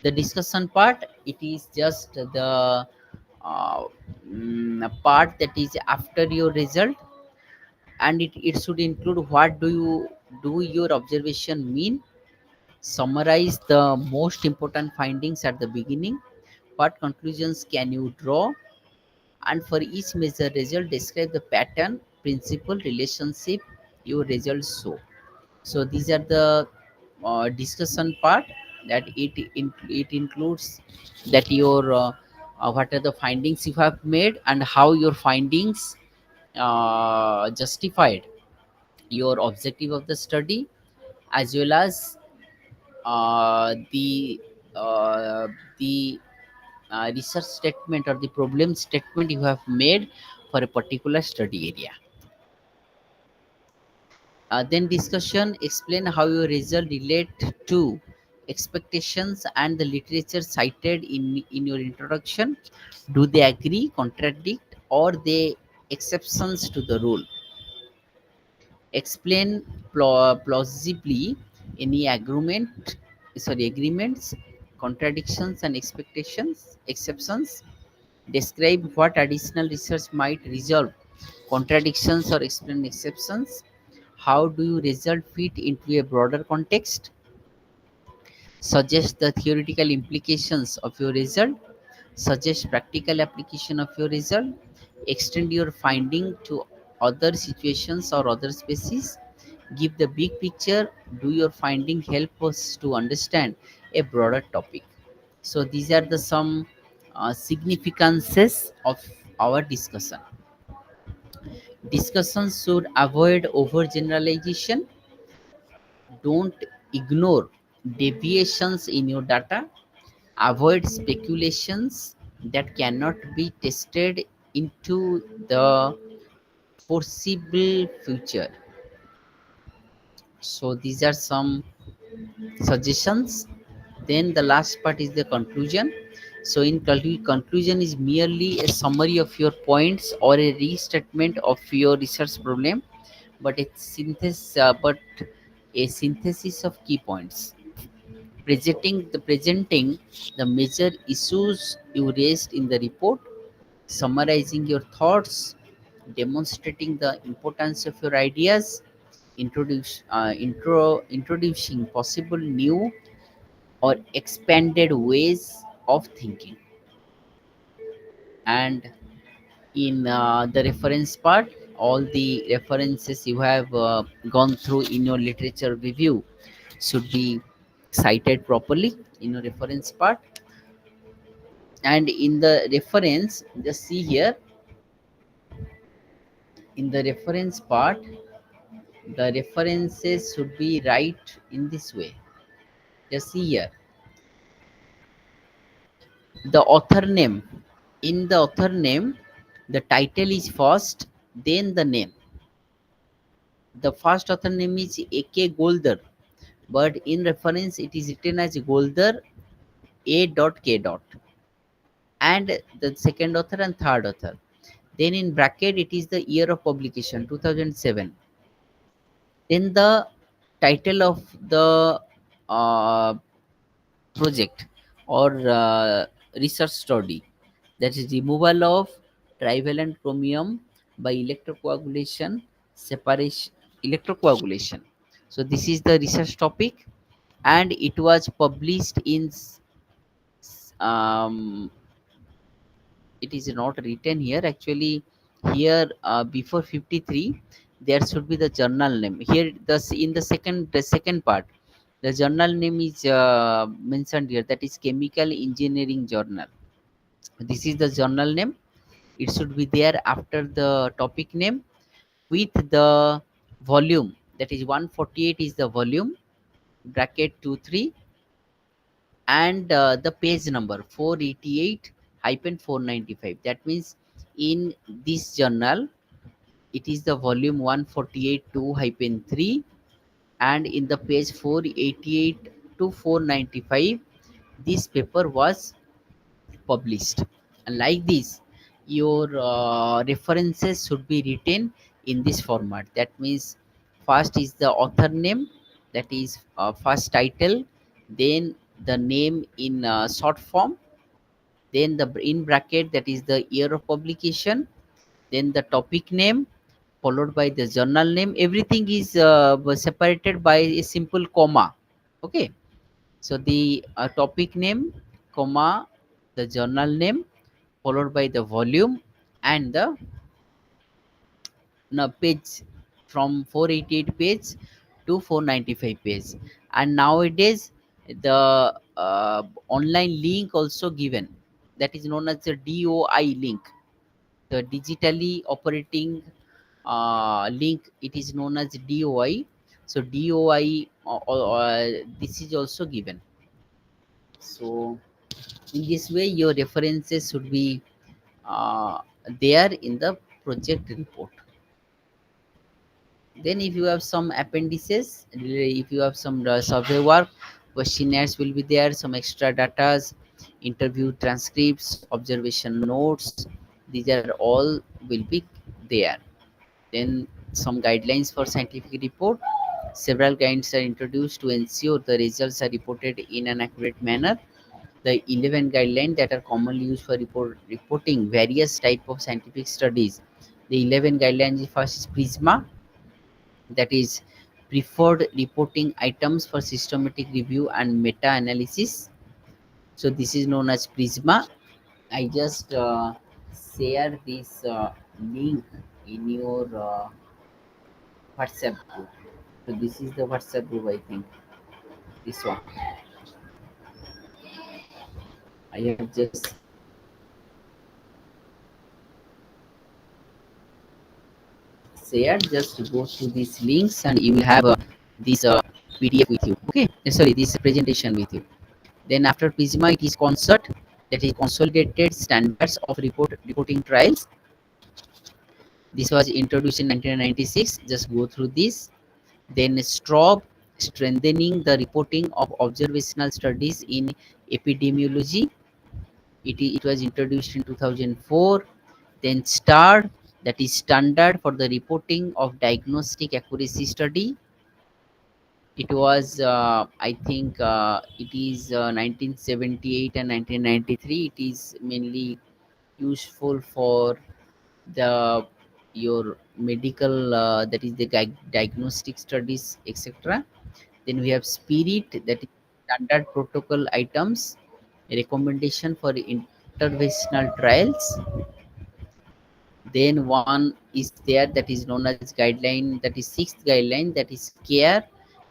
The discussion part, it is just the part that is after your result, and it should include what do your observation mean. Summarize the most important findings at the beginning. What conclusions can you draw? And for each measure result, describe the pattern, principle, relationship your results show. So these are the discussion part, that it includes that your what are the findings you have made and how your findings justified your objective of the study, as well as uh, the uh, the research statement or the problem statement you have made for a particular study area. Then discussion, explain how your result relate to expectations and the literature cited in your introduction. Do they agree, contradict, or they exceptions to the rule? Explain plausibly any agreements, contradictions, and expectations, exceptions. Describe what additional research might resolve contradictions or explain exceptions. How do your result fit into a broader context? Suggest the theoretical implications of your result. Suggest practical application of your result. Extend your finding to other situations or other species. Give the big picture. Do your finding help us to understand a broader topic? So these are the some significances of our discussion. Discussions should avoid overgeneralization. Don't ignore deviations in your data. Avoid speculations that cannot be tested into the foreseeable future. So these are some suggestions. Then the last part is the conclusion. So in conclusion is merely a summary of your points or a restatement of your research problem, but a synthesis of key points, presenting the major issues you raised in the report, summarizing your thoughts, demonstrating the importance of your ideas, introducing possible new or expanded ways of thinking. And in the reference part, all the references you have gone through in your literature review should be cited properly in your reference part. And in the reference, just see here, in the reference part, the references should be right in this way. Just see here, the author name. In the author name, the title is first, then the name. The first author name is AK Goldar, but in reference it is written as Goldar A.K. and the second author and third author. Then in bracket it is the year of publication 2007. Then the title of the uh, project or research study, that is removal of trivalent chromium by electrocoagulation separation electrocoagulation. So this is the research topic, and it was published in um, it is not written here actually. Here before 53 there should be the journal name. Here in the second part, the journal name is mentioned here, that is Chemical Engineering Journal. This is the journal name. It should be there after the topic name with the volume, that is 148 is the volume, bracket 23, and the page number 488 hyphen 495. That means in this journal it is the volume 148 2 hyphen 3, and in the page 488 to 495 this paper was published. And like this, your references should be written in this format. That means first is the author name, that is first title, then the name in short form, then the in bracket, that is the year of publication, then the topic name followed by the journal name. Everything is separated by a simple comma. Okay, so the topic name, comma, the journal name, followed by the volume and the page from 488 page to 495 page. And nowadays the online link also given, that is known as the DOI link, the digitally operating link. It is known as DOI. So DOI this is also given. So In this way, your references should be uh, there in the project report. Then, if you have some appendices, if you have some survey work, questionnaires will be there, some extra datas, interview transcripts, observation notes. These are all will be there. Then, some guidelines for scientific report. Several guidelines are introduced to ensure the results are reported in an accurate manner. The 11 guidelines that are commonly used for reporting various type of scientific studies. The 11 guidelines, first is PRISMA, that is preferred reporting items for systematic review and meta-analysis. So this is known as Prisma. I just share this link in your WhatsApp group. So this is the WhatsApp group, I think. This one. I have just shared. Just go through these links and you will have this PDF with you. Okay. Sorry, this presentation with you. Then after Prisma, it is Concert, that is Consolidated Standards of Reporting Trials. This was introduced in 1996. Just go through this. Then STROB, Strengthening the Reporting of Observational Studies in Epidemiology. It was introduced in 2004. Then STAR, that is Standard for the Reporting of Diagnostic Accuracy Study. It was, I think, it is 1978 and 1993. It is mainly useful for the your medical, that is the diagnostic studies, etc. Then we have Spirit, that is standard protocol items, recommendation for interventional trials. Then one is there that is known as guideline, that is sixth guideline, that is care.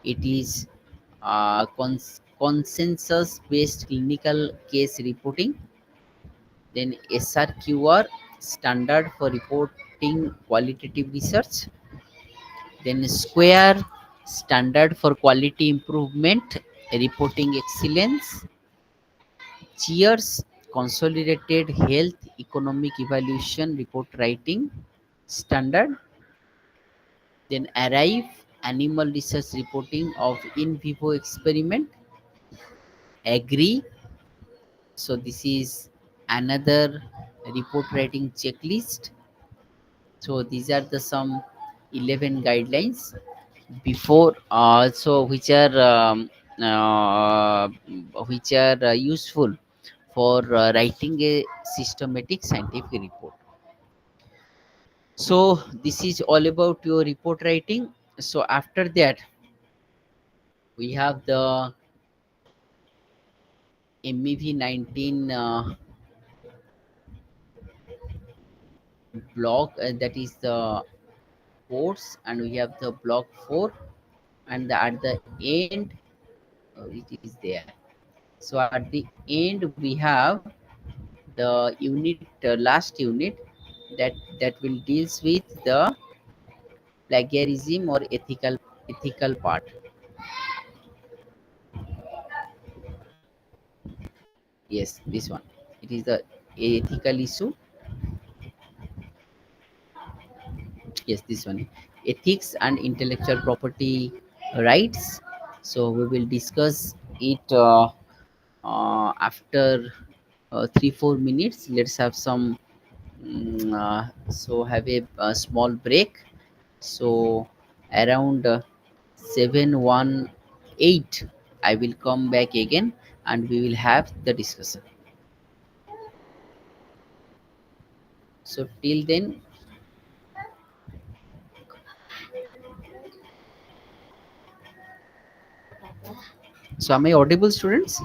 It is consensus based clinical case reporting. Then SRQR, standard for reporting qualitative research. Then Square, standard for quality improvement, reporting excellence. Cheers, consolidated health economic evaluation report writing standard. Then Arrive, animal research reporting of in vivo experiment. Agree, so this is another report writing checklist. So these are the some 11 guidelines before, so uh, which are useful for writing a systematic scientific report. So this is all about your report writing. So after that, we have the MEV-19 block, that is the course, and we have the block 4, and at the end, it is there. So at the end we have the unit, last unit, that will deals with the plagiarism or ethical part. Yes, this one. It is the ethical issue. Yes, this one. Ethics and intellectual property rights. So we will discuss it after 3 4 minutes. Let's have some, so have a small break. So around 7:18, I will come back again and we will have the discussion. So till then, so am I audible, students?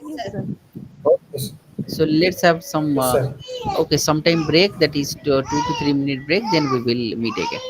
Yes, Yes, sir. sir. Yes, So let's have some, yes, sir. okay, sometime break, that is 2 to 3 minute break, then we will meet again.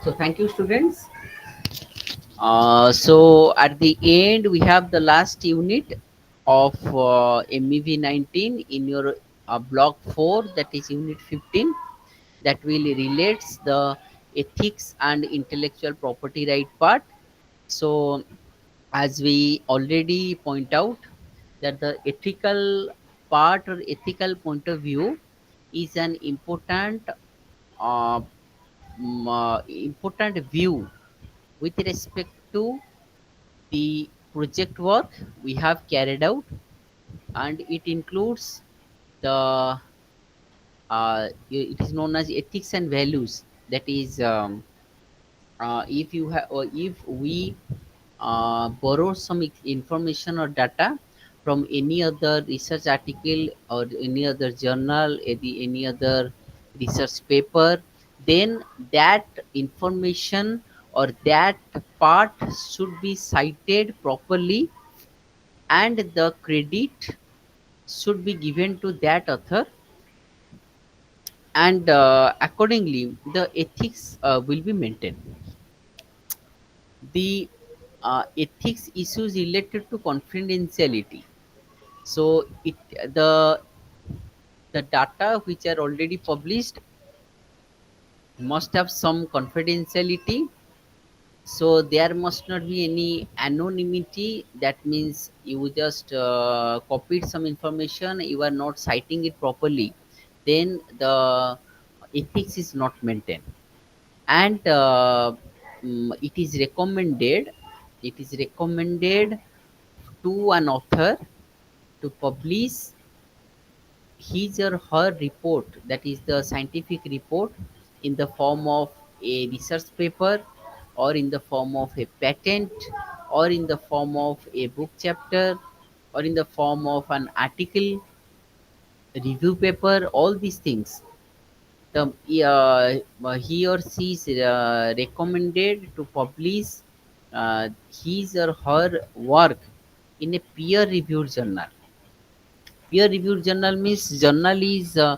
So thank you, students. So at the end, we have the last unit of MEV-19 in your block 4, that is unit 15, that will relates the ethics and intellectual property right part. So as we already point out that the ethical part or ethical point of view is an uh, important view with respect to the project work we have carried out, and it includes the it is known as ethics and values. That is, if you have, or if we borrow some information or data from any other research article or any other journal, any other research paper, then that information or that part should be cited properly, and the credit should be given to that author, and accordingly the ethics will be maintained. The ethics issues related to confidentiality. So the data which are already published must have some confidentiality. So there must not be any anonymity. That means you just copied some information, you are not citing it properly, then the ethics is not maintained. And it is recommended to an author to publish his or her report, that is the scientific report, in the form of a research paper, or in the form of a patent, or in the form of a book chapter, or in the form of an article, review paper, all these things. The he or she is recommended to publish his or her work in a peer reviewed journal. Peer reviewed journal means journal is uh,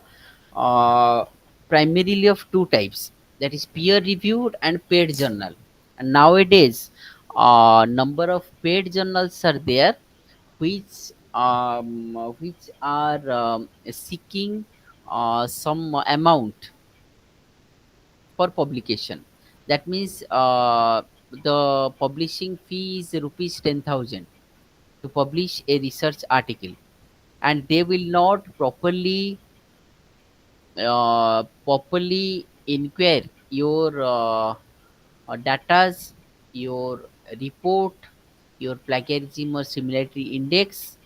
primarily of two types, that is peer reviewed and paid journal. And nowadays number of paid journals are there, which are seeking some amount for publication. That means the publishing fee is rupees 10,000 to publish a research article, and they will not properly inquire your datas, your report, your plagiarism or similarity index,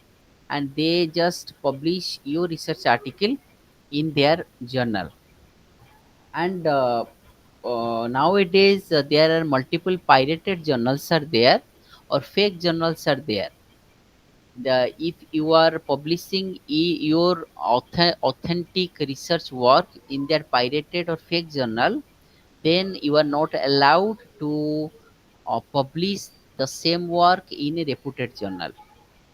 and they just publish your research article in their journal. And nowadays there are multiple pirated journals are there, or fake journals are there. If you are publishing your authentic research work in their pirated or fake journal, then you are not allowed to publish the same work in a reputed journal.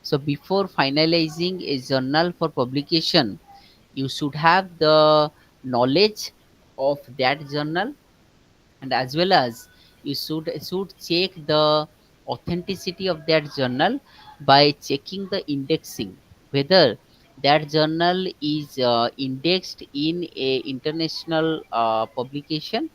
So before finalizing a journal for publication, you should have the knowledge of that journal, and as well as you should check the authenticity of that journal by checking the indexing, whether that journal is indexed in a international publication,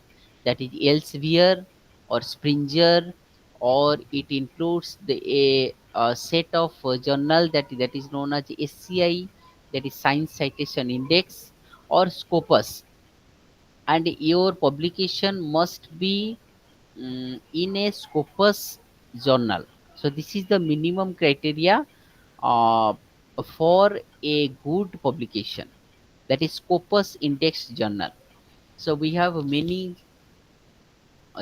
that is Elsevier or Springer, or it includes a set of journal that is known as SCI, that is Science Citation Index, or Scopus. And your publication must be in a Scopus journal. So this is the minimum criteria uh, for a good publication, that is Scopus indexed journal. So we have many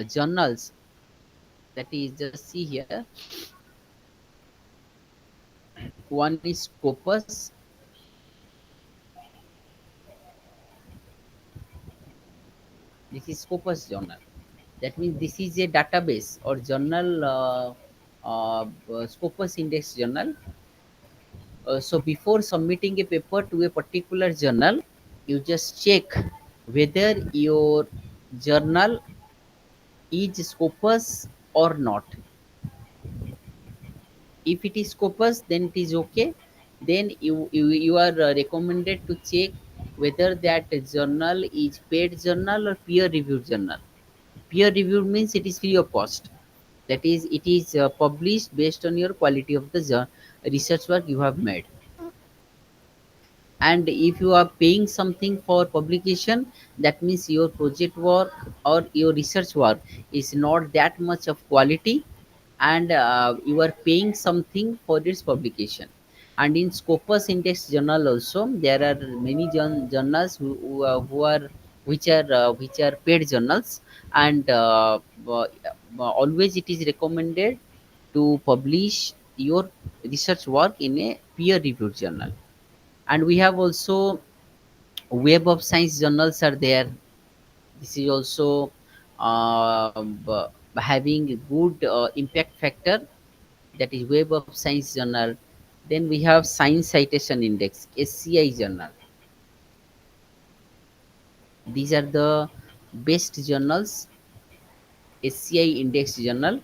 journals, that is, just see here, one is Scopus, this is Scopus journal. That means this is a database or journal, Scopus index journal. So before submitting a paper to a particular journal, you just check whether your journal is scopus or not. If it is scopus, then it is okay. Then you are recommended to check whether that journal is paid journal or peer reviewed journal. Peer reviewed means it is free of cost. That is, it is published based on your quality of the research work you have made. And if you are paying something for publication, that means your project work or your research work is not that much of quality, and you are paying something for its publication. And in scopus index journal also, there are many journals who are which are paid journals. And uh, always it is recommended to publish your research work in a peer reviewed journal. And we have also web of science journals are there. This is also having a good impact factor, that is web of science journal. Then we have science citation index, SCI journal. These are the best journals, SCI index journal.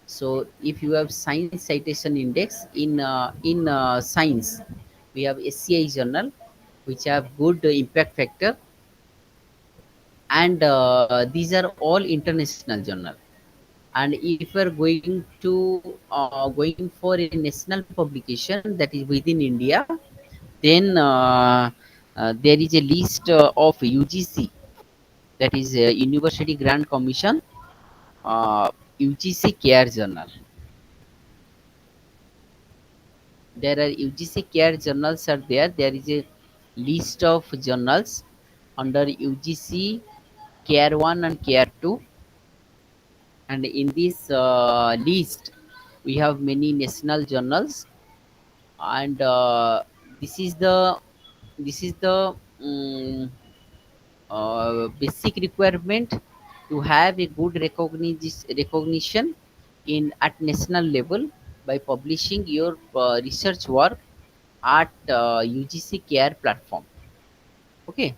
So if you have science citation index in science, we have SCI journal, which have good impact factor. And these are all international journal. And if we are going for a national publication that is within India, then there is a list of UGC, that is University Grant Commission, UGC care journal. There are UGC care journals are there. There is a list of journals under UGC care 1 and care 2. And in this list we have many national journals. And this is the this is the um, basic requirement to have a good recognition in at national level by publishing your research work at UGC care platform. Okay.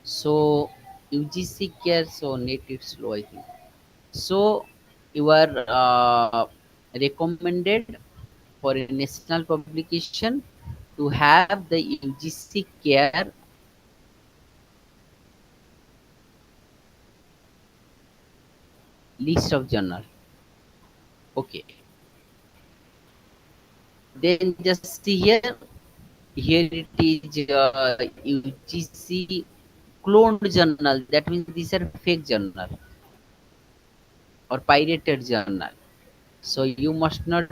So UGC care, so net it's slow, I think. So you are recommended for a national publication to have the UGC care list of journal. Okay. Then just see here. Here it is UGC cloned journal. That means these are fake journal or pirated journal. So you must not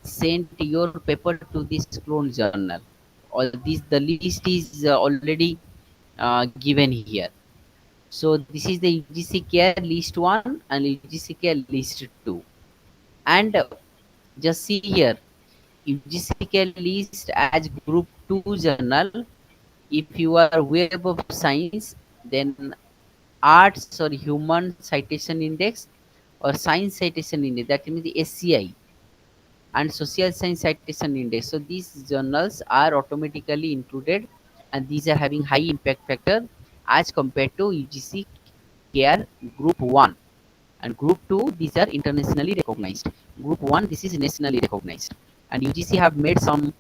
send your paper to this clone journal. Or this the list is already given here. So this is the UGC care list 1 and UGC care list 2. And just see here, UGC care list as group 2 journal. If you are web of science, then arts or human citation index or science citation index, that means the SCI, and social science citation index. So these journals are automatically included, and these are having high impact factor as compared to UGC care group 1. And group 2, these are internationally recognized. Group 1, this is nationally recognized. And UGC have made some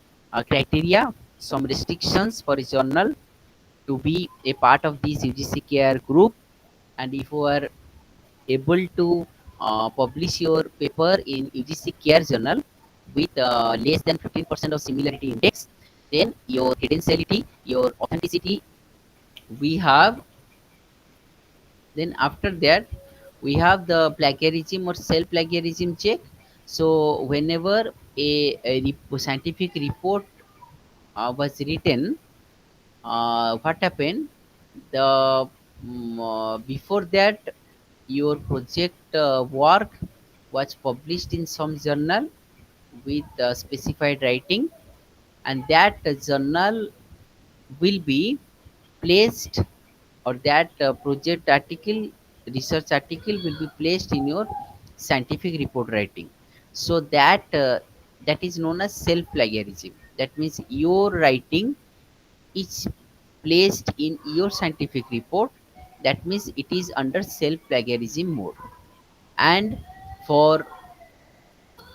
criteria, some restrictions for a journal to be a part of this UGC care group. And if you are able to publish your paper in UGC care journal with less than 15% of similarity index, then your credentiality, your authenticity we have. Then after that, we have the plagiarism or self plagiarism check. So whenever scientific report was written, what happened? The before that, your project work was published in some journal with specified writing, and that journal will be placed, or that project article, research article will be placed in your scientific report writing. So that is known as self plagiarism. That means your writing is placed in your scientific report, That means it is under self plagiarism mode. And for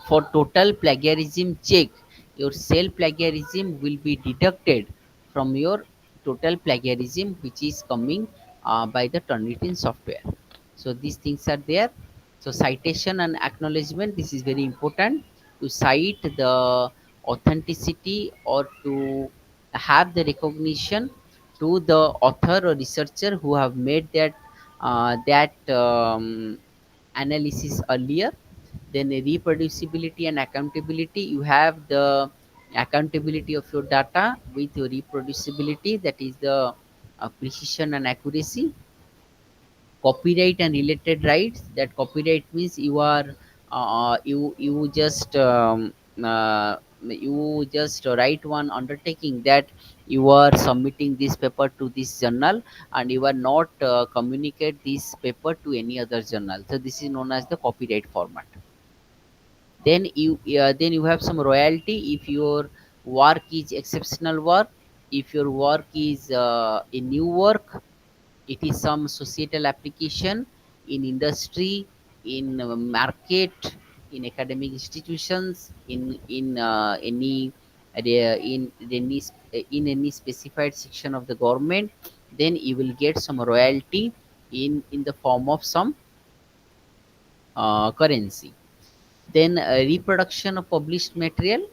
total plagiarism check, your self plagiarism will be deducted from your total plagiarism which is coming by the Turnitin software. So these things are there. So citation and acknowledgement, this is very important to cite the authenticity or to have the recognition to the author or researcher who have made that analysis earlier. Then reproducibility and accountability, you have the accountability of your data with your reproducibility, that is the precision and accuracy. Copyright and related rights, that copyright means you are you just you just write one undertaking that you are submitting this paper to this journal, and you are not communicate this paper to any other journal. So this is known as the copyright format. Then you have some royalty if your work is exceptional work, if your work is a new work, it is some societal application in industry, in market, in academic institutions, in any specified section of the government. Then you will get some royalty in the form of some currency. Then reproduction of published material,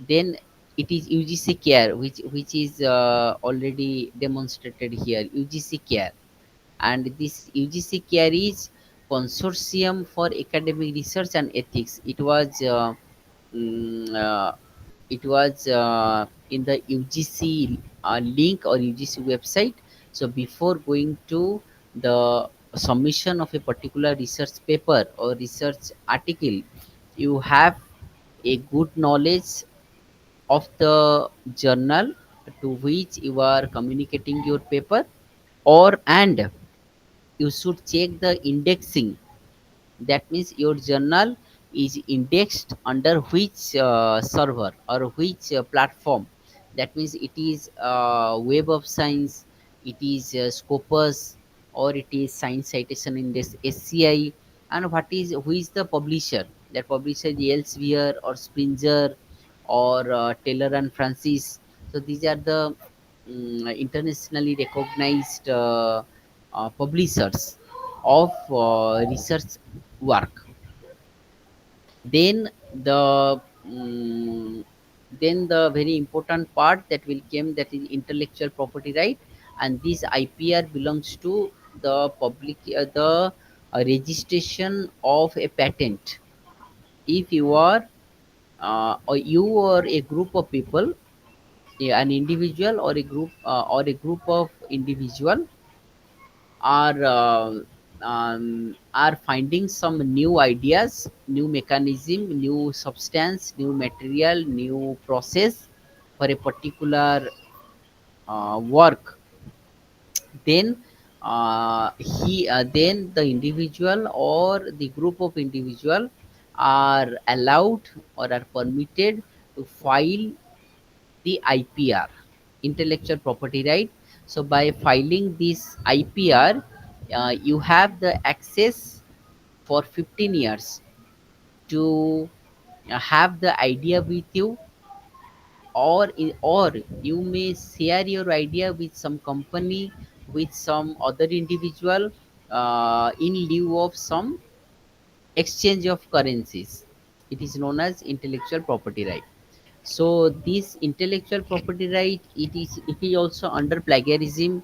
then it is UGC care, which is already demonstrated here. UGC care, and this UGC care is Consortium for Academic Research and Ethics. Mm, uh, it was in the UGC link or UGC website. So before going to the submission of a particular research paper or research article, you have a good knowledge of the journal to which you are communicating your paper, or and you should check the indexing. That means your journal is indexed under which server or which platform. That means it is Web of Science, it is Scopus, or it is Science Citation Index SCI, and what is who is the publisher. That publisher is Elsevier or Springer or Taylor and Francis. So these are the internationally recognized publishers of research work. Then mm, the very important part that will come, that is intellectual property right, and this IPR belongs to the public the registration of a patent. If you are or you or a group of people, an individual or a group of individual are finding some new ideas, new mechanism, new substance, new material, new process for a particular work. Then then the individual or the group of individual are allowed or are permitted to file the IPR, intellectual property right. So by filing this IPR, you have the access for 15 years to have the idea with you, or you may share your idea with some company, with some other individual, in lieu of some exchange of currencies. It is known as intellectual property right. So this intellectual property right, it is also under plagiarism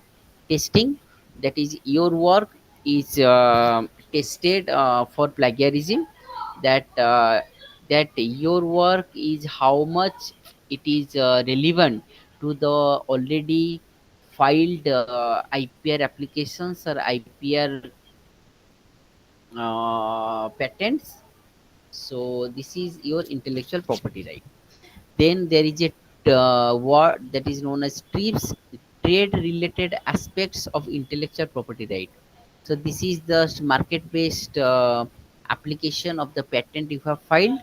testing. That is your work is tested for plagiarism, that your work is how much it is relevant to the already filed IPR applications or IPR patents. So this is your intellectual property right. Then there is a word that is known as TRIPS, trade related aspects of intellectual property right. So this is the market based application of the patent you have filed.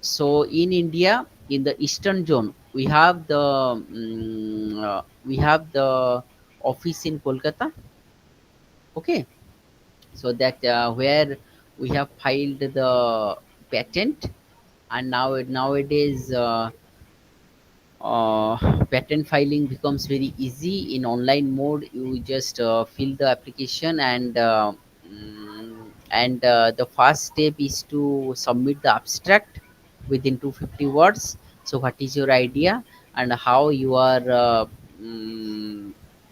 So in India, in the eastern zone, we have the office in Kolkata. Okay, so that where we have filed the patent, and nowadays patent filing becomes very easy in online mode. You just fill the application, and the first step is to submit the abstract within 250 words. So what is your idea and how you are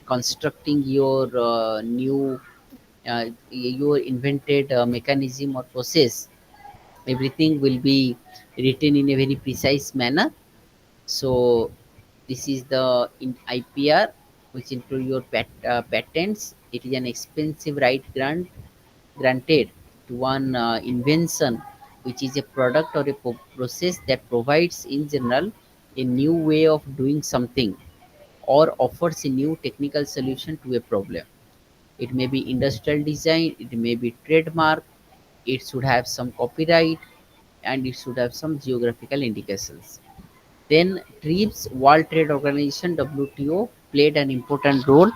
constructing your new your invented mechanism or process. Everything will be written in a very precise manner. So this is the IPR, which include your patents. It is an expensive right granted to one invention, which is a product or a process that provides, in general, a new way of doing something or offers a new technical solution to a problem. It may be industrial design, it may be trademark, it should have some copyright, and it should have some geographical indications. Then TRIPS, World Trade Organization (WTO), played an important role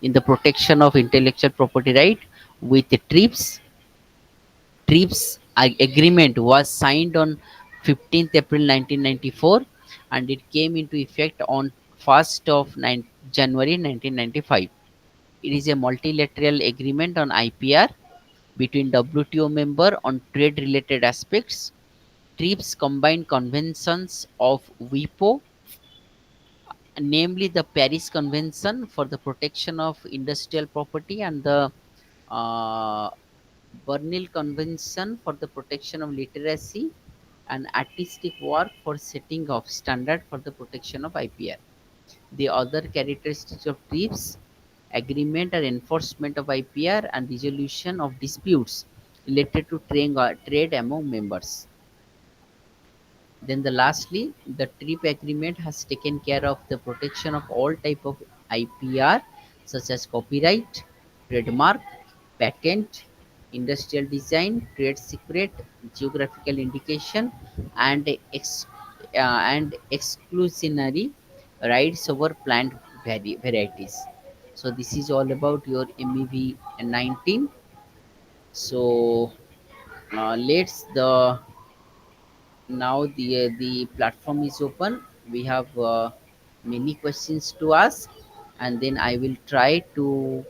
in the protection of intellectual property right. With the TRIPS agreement was signed on 15th April 1994, and it came into effect on 1st of January 1995. It is a multilateral agreement on IPR between WTO member on trade-related aspects. TRIPS combine conventions of WIPO, namely the Paris Convention for the Protection of Industrial Property and the uh, Bernil Convention for the Protection of Literacy and Artistic Work for setting of standard for the protection of IPR. The other characteristics of TRIPS agreement are enforcement of IPR and resolution of disputes related to trade among members. Then the lastly, the TRIP agreement has taken care of the protection of all type of IPR such as copyright, trademark, patent, industrial design, trade secret, geographical indication, and and exclusionary rights over plant varieties. So this is all about your MEV 19. So let's the now the platform is open. We have many questions to ask, and then I will try to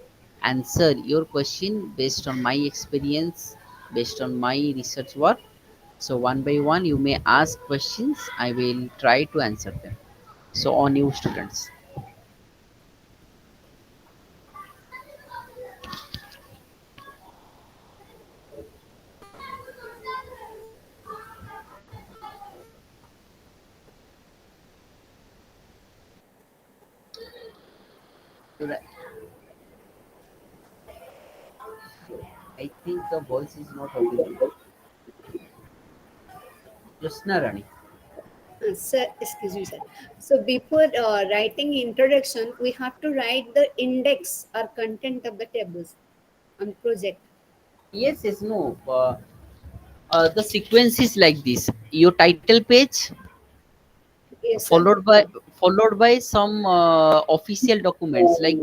answer your question based on my experience, based on my research work. So one by one you may ask questions, I will try to answer them. So on you, students. Should I think the voice is not audible. Krishna Rani. Sir, excuse me, sir. So before writing introduction, we have to write the index or content of the tables on project. Yes, yes, no, the sequence is like this: your title page, Yes, sir. followed by some official documents like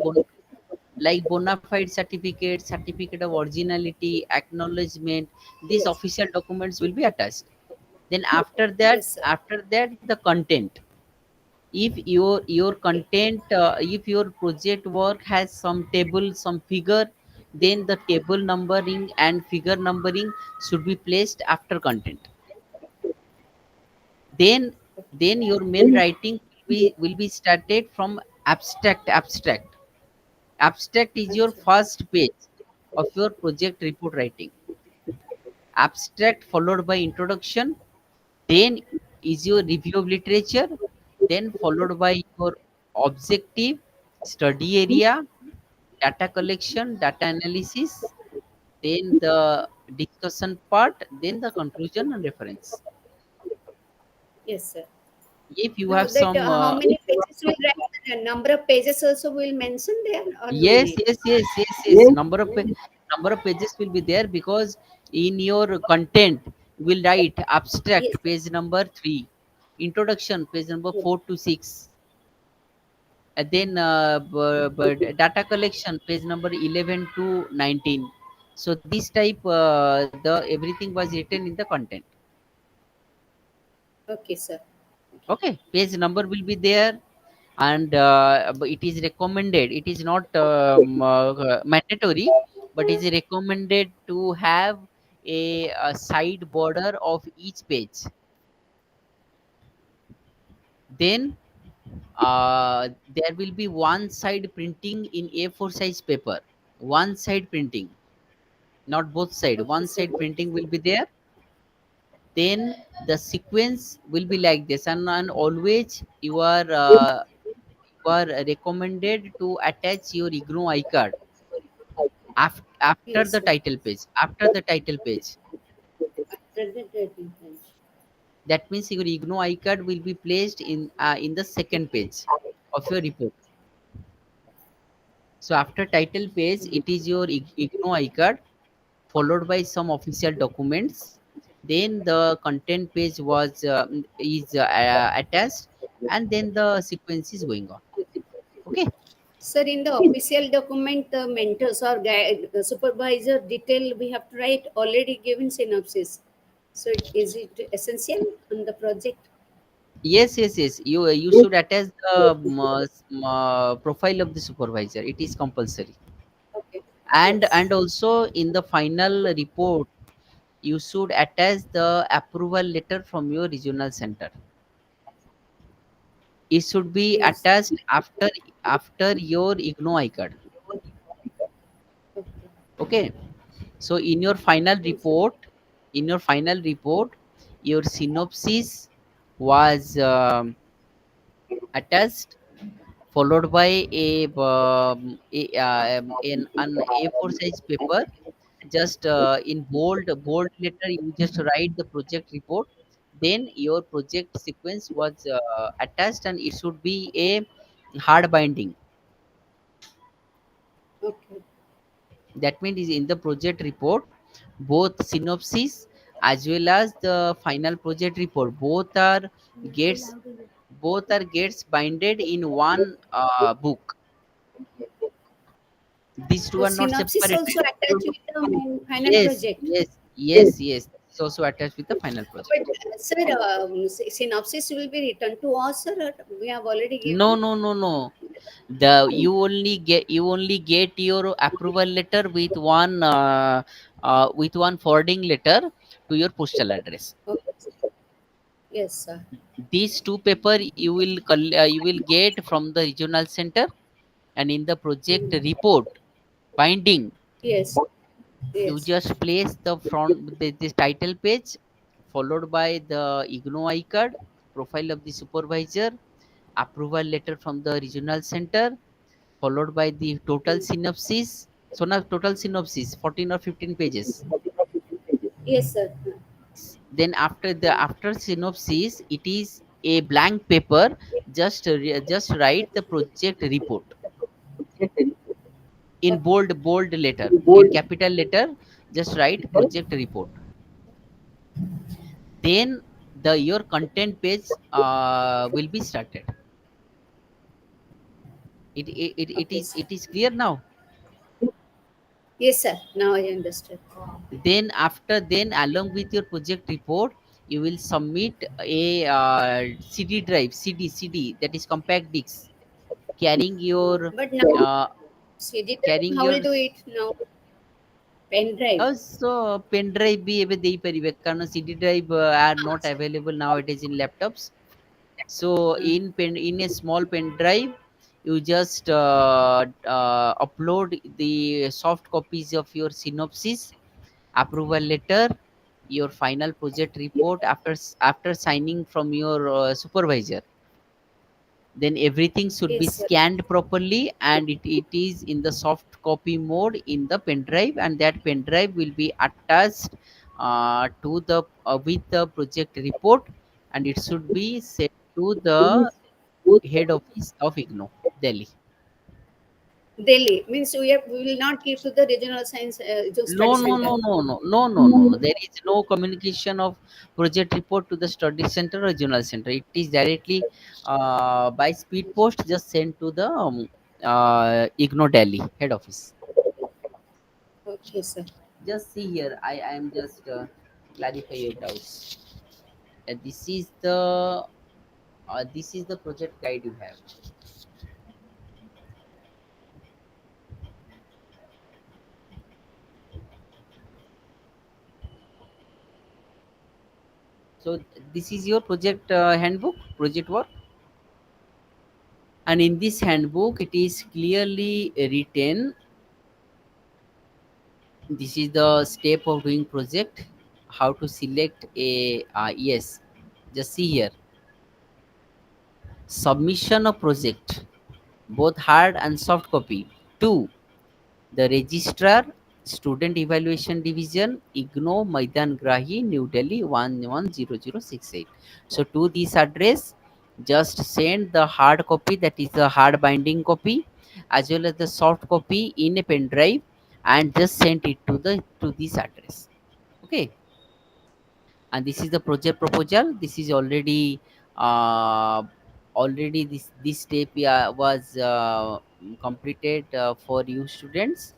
bona fide certificate, certificate of originality, acknowledgement. These Yes. official documents will be attached. Then after that the content. If your content, if your project work has some table, some figure, then the table numbering and figure numbering should be placed after content. Then then your main writing will be started from abstract is your Achha. first page of your project report writing. Abstract followed by introduction, then is your review of literature, then followed by your objective, study area, data collection, data analysis, then the discussion part, then the conclusion and reference. Yes, sir. If you Now have that some how many pages will write? The number of pages also will mention there or no yes, need? yes, yes, yes, yes. Number of pages will be there because in your content you will write abstract Yes, sir. page number 3, introduction page number Yes. 4 to 6, then data collection page number 11 to 19. So this type the everything was written in the content. Okay, sir. Okay. Okay, page number will be there, and but it is recommended, it is not mandatory, but it is recommended to have a side border of each page. Then there will be one side printing in A4 size paper, one side printing, not both side, Okay, one sir. side printing will be there. Then the sequence will be like this, and always you are recommended to attach your IGNO iCard after Yes, the sir. title page. After the title page, After the trading page. that means your IGNO iCard will be placed in the second page of your report. So after title page, it is your IGNO iCard, followed by some official documents. Then the content page is attached, and then the sequence is going on. Okay. Sir, in the official document, the mentors or guide, the supervisor detail we have to write already given synopsis. So, is it essential on the project? Yes, yes, yes. You should attach the profile of the supervisor. It is compulsory. Okay. And Yes. also in the final report, you should attach the approval letter from your regional center. It should be Yes. attached after your IGNO iCard. Okay. Okay. So in your final Yes. report, in your final report, your synopsis was attached, followed by an A4 size paper. Just in bold letter, you just write the project report. Then your project sequence was attached, and it should be a hard binding. Okay. That means is in the project report, both synopsis as well as the final project report, gets both are gets binded in one book. These two So, are not synopsis separated. also attached with the main final Yes, project. yes, yes, yes. It's also attached with the final project. But, sir, synopsis will be written to us, sir, or we have already No, given. no, no, no. The you only get your approval letter with one forwarding letter to your postal address. Okay. Yes, sir. These two paper you will get from the regional center, and in the project Mm. report binding, Yes. you Yes. just place the front this title page, followed by the IGNO iCard, profile of the supervisor, approval letter from the regional center, followed by the total Mm. synopsis. So now total synopsis 14 or 15 pages. Yes, sir. Then after synopsis, it is a blank paper. Just write the project report in Okay. bold letter, in capital letter. Just write project report. Then the your content page will be started. Okay, sir. It is clear now. Yes, sir. Now I understood. Then after, then along with your project report, you will submit a cd drive, cd, that is compact disc, carrying your But now, uh, CD drive, carrying how your will do it now? Pen drive. so pen drive ବି ଏବେ ଦେଇପାରିବେ, କାରଣ cd drive are Ah, not sir. available nowadays in laptops. So Ah, in a small pen drive, you just upload the soft copies of your synopsis, approval letter, your final project report after signing from your supervisor. Then everything should be yes, sir. scanned properly, and it is in the soft copy mode in the pen drive, and that pen drive will be attached to the with the project report, and it should be sent to the head office of IGNO, Delhi. Delhi means we will not give to the regional science No, study no, center. no, no, no, no, no, no, no. There is no communication of project report to the study center or regional center. It is directly by speed post just sent to the IGNO Delhi head office. Okay, sir. Just see here. I am just clarify your doubts. This is the project guide you have. So this is your project handbook, project work, and in this handbook it is clearly written. This is the step of doing project. How to select a yes. Just see here. Submission of project, both hard and soft copy. Two, the registrar, Student Evaluation Division, IGNO, Maidan Grahi, New Delhi 110068. So to this address, just send the hard copy, that is the hard binding copy, as well as the soft copy in a pen drive, and just send it to this address. Okay, and this is the project proposal. This is uh, already this step was completed for you students.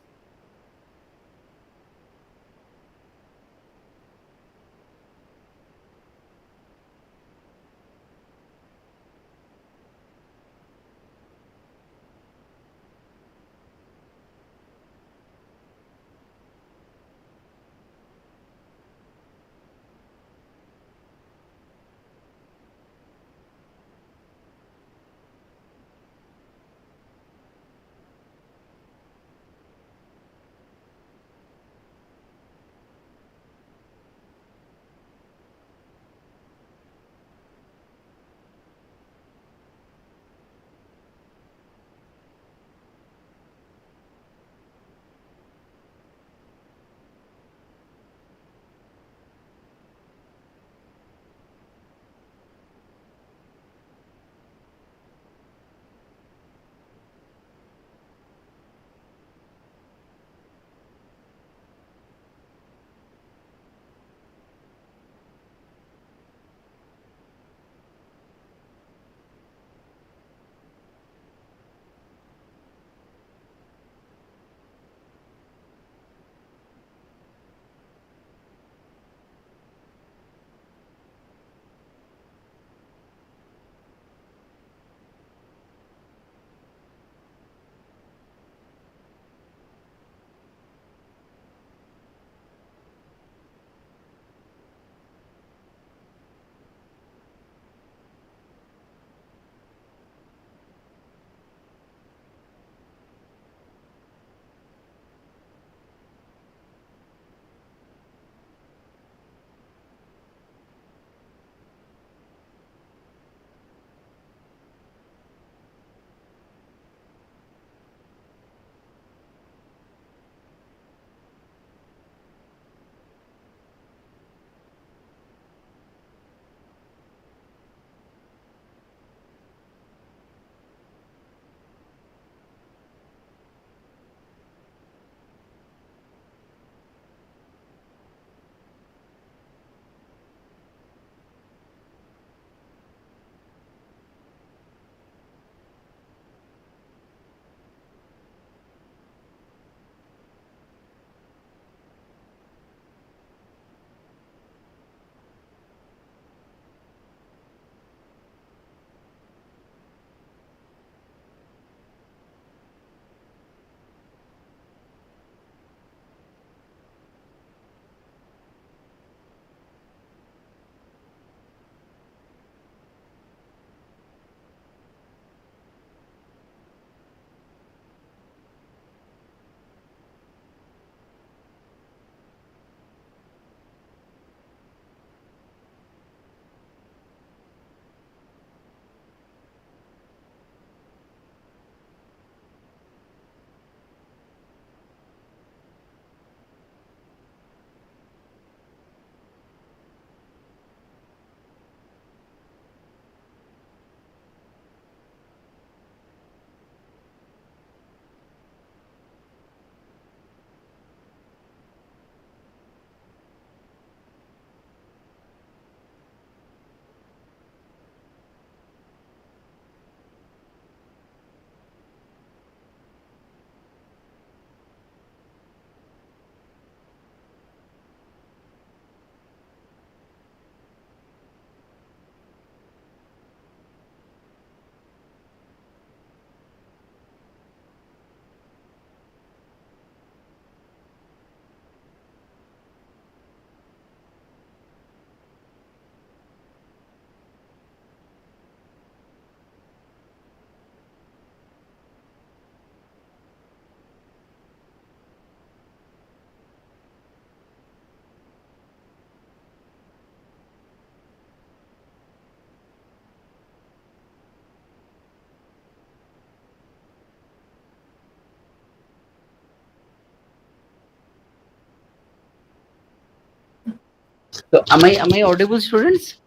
So am I audible, students?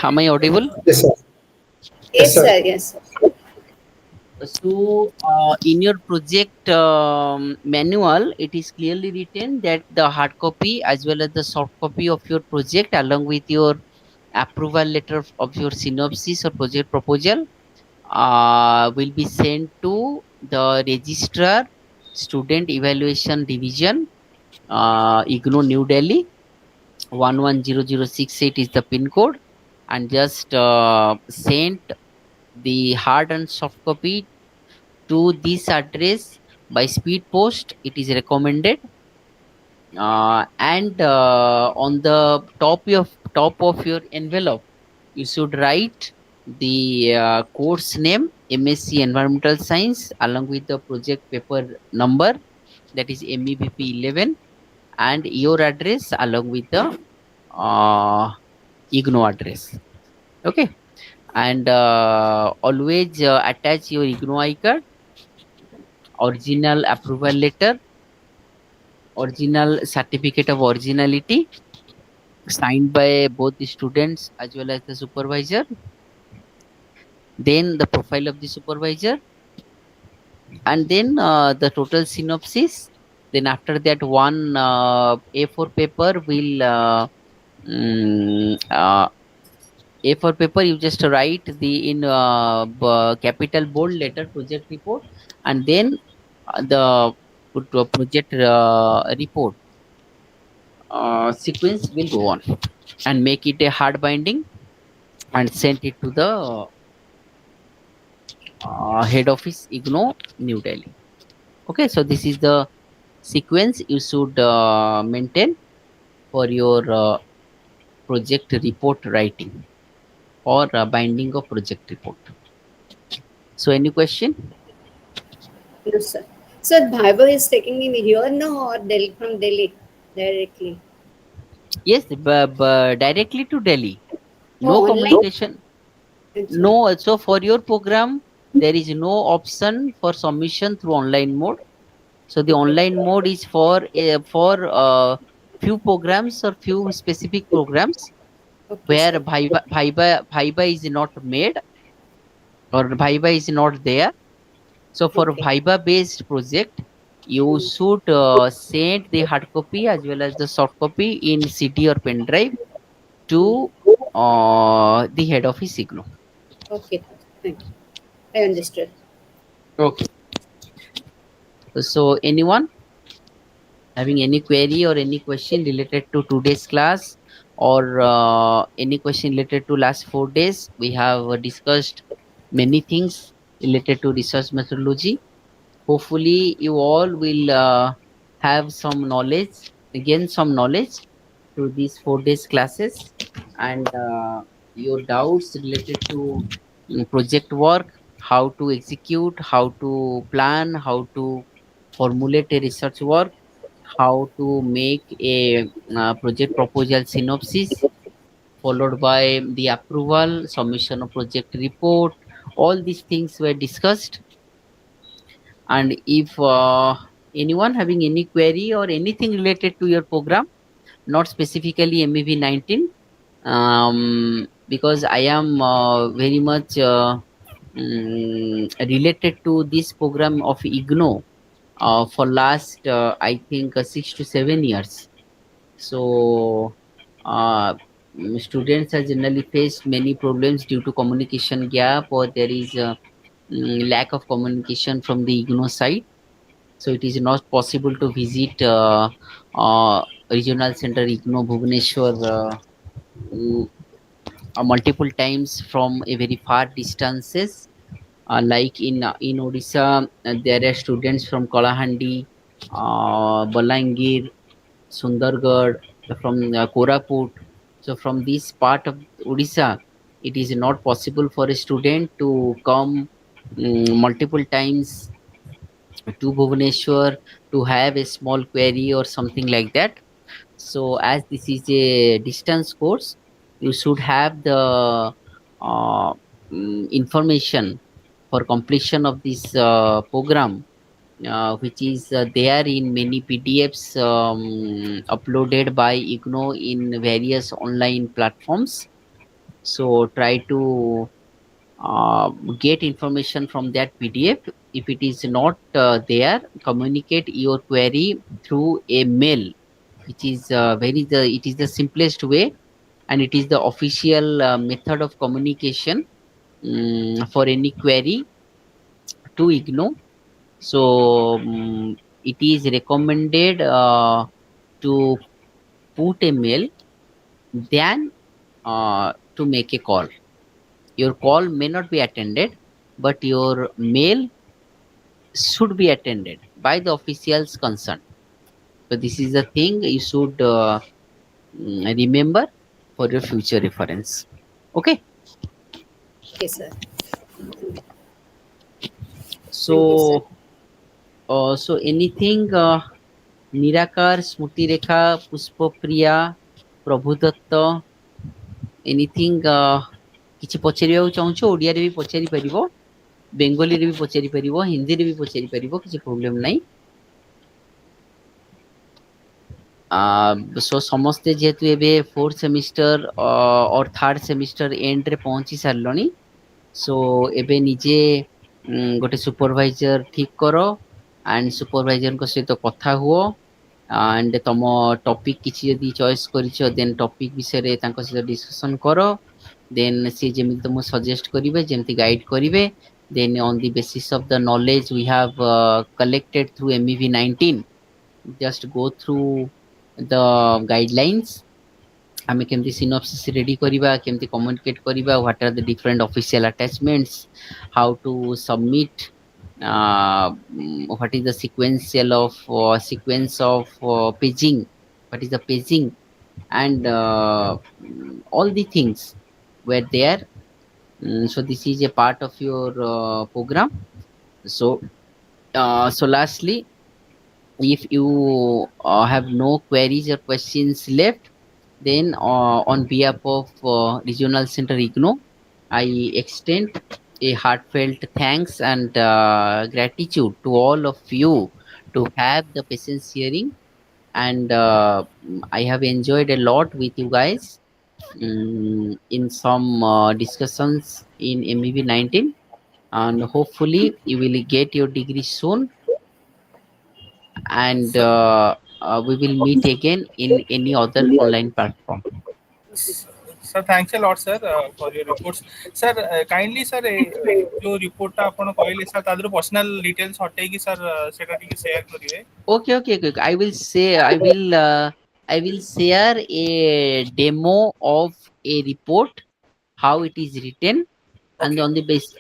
Am I audible? Yes, sir. Yes, Yes, sir. sir. Yes. So, in your project manual, it is clearly written that the hard copy as well as the soft copy of your project, along with your approval letter of your synopsis or project proposal, will be sent to the registrar, Student Evaluation Division, IGNOU New Delhi. 110068 is the pin code, and just sent the hard and soft copy to this address by speed post. It is recommended, and on the top of your envelope you should write the course name, MSc Environmental Science, along with the project paper number, that is MEVP 11, and your address along with the IGNO address. Okay, and always attach your IGNO I card, original approval letter, original certificate of originality signed by both the students as well as the supervisor, then the profile of the supervisor, and then the total synopsis. Then after that, one A4 paper will A4 paper, you just write the in capital bold letter project report, and then the project report sequence will go on, and make it a hard binding and send it to the head office, IGNO New Delhi. Okay, so this is the sequence you should maintain for your project report writing or binding of project report. So any question? No, sir. So Bhaiba is taking in here now or Delhi, from Delhi directly? Yes, directly to Delhi. No Oh, online? communication. Achha. No, also for your program, there is no option for submission through online mode. So the Okay. online mode is for few programs or few specific programs Okay, where sir. Viva is not made or Viva is not there. So for Okay. Viva based project, you Hmm. should send the hard copy as well as the soft copy in CD or pen drive Hmm. to the head office Signo. Okay. Thank you. I understood. Okay. So anyone having any query or any question related to today's class, or any question related to last 4 days, we have discussed many things related to research methodology. Hopefully you all will have some knowledge, gain some knowledge through these 4 days classes, and your doubts related to project work, how to execute, how to plan, how to formulate a research work, how to make a project proposal synopsis, followed by the approval, submission of project report. All these things were discussed, and if anyone having any query or anything related to your program, not specifically MEV-19, because I am very much related to this program of IGNO for last I think 6 to 7 years. So students have generally faced many problems due to communication gap, or there is a lack of communication from the IGNO side. So it is not possible to visit regional center IGNO Bhubaneswar mm, multiple times from a very far distances. Like in Odisha, there are students from Kalahandi, Balangir, Sundargarh, from Koraput. So from this part of Odisha, it is not possible for a student to come multiple times to Bhubaneswar to have a small query or something like that. So as this is a distance course, you should have the information for completion of this program which is there in many PDFs uploaded by IGNO in various online platforms. So try to uh, get information from that PDF. If it is not there, communicate your query through a mail, which is it is the simplest way, and it is the official method of communication for any query to IGNO. So it is recommended to put a mail than to make a call. Your call may not be attended, but your mail should be attended by the officials concerned. So this is the thing you should remember for your future reference. Okay. Okay, sir. Thank you, sir. So anything Nirakar, Smruti Rekha, Pushpapriya, Prabhudatta, anything କିଛି ପଚାରିବାକୁ ଚାହୁଁଛ ଓଡ଼ିଆରେ ବି ପଚାରି ପାରିବ, ବେଙ୍ଗଲୀରେ ବି ପଚାରି ପାରିବ, ହିନ୍ଦୀରେ ବି ପଚାରି ପାରିବ, କିଛି ପ୍ରୋବ୍ଲେମ ନାହିଁ। ସୋ ସମସ୍ତେ ଯେହେତୁ ଏବେ ଫୋର୍ଥ ସେମିଷ୍ଟର ଅର୍ ଥାର୍ଡ ସେମିଷ୍ଟର ଏଣ୍ଡରେ ପହଞ୍ଚି ସାରିଲଣି, ସୋ ଏବେ ନିଜେ ଗୋଟେ ସୁପରଭାଇଜର ଠିକ କର ଆଣ୍ଡ ସୁପରଭାଇଜରଙ୍କ ସହିତ କଥା ହୁଅ ଆଣ୍ଡ ତମ ଟପିକ କିଛି ଯଦି ଚଏସ୍ କରିଛ ଦେନ୍ ଟପିକ ବିଷୟରେ ତାଙ୍କ ସହିତ ଡିସ୍କସନ କର, ଦେନ୍ ସିଏ ଯେମିତି ତମକୁ ସଜେଷ୍ଟ କରିବେ, ଯେମିତି ଗାଇଡ କରିବେ, then on the basis of the knowledge we have collected through MEV-19, just go through the guidelines। ଆମେ କେମିତି ସିନopsis ରେଡି କରିବା, କେମିତି କମ୍ୟୁନିକେଟ କରିବା, what are the different official attachments, how to submit, what is the sequence of paging, what is the paging, and all the things were there. So this is a part of your program. So lastly, if you have no queries or questions left, then on behalf of Regional Center IGNO, I extend a heartfelt thanks and gratitude to all of you to have the patience hearing, and I have enjoyed a lot with you guys in some discussions in MEV-19, and hopefully you will get your degree soon, and Sir, we will meet again in any other online platform. sir, thanks a lot, sir, for your reports. Sir, kindly, sir, जो report टा आपने कहले sir, तादर personal details हटे कि sir, सेटा टिके share करिए। Okay. I will share a demo of a report, how it is written, and Okay.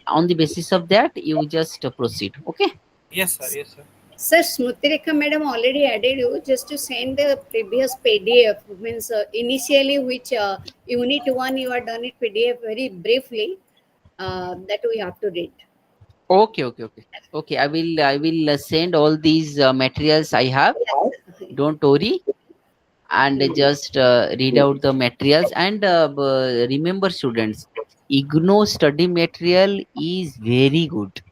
on the basis of that, you just proceed. Okay. Yes, sir. Yes, sir. Sir, Smrutireka madam already added you just to send the previous PDF. Means initially which unit 1 you are done it PDF very briefly. That we have to read. Okay. I will send all these materials I have. Yes. Don't worry, and just read out the materials, and remember, students, IGNO study material is very good.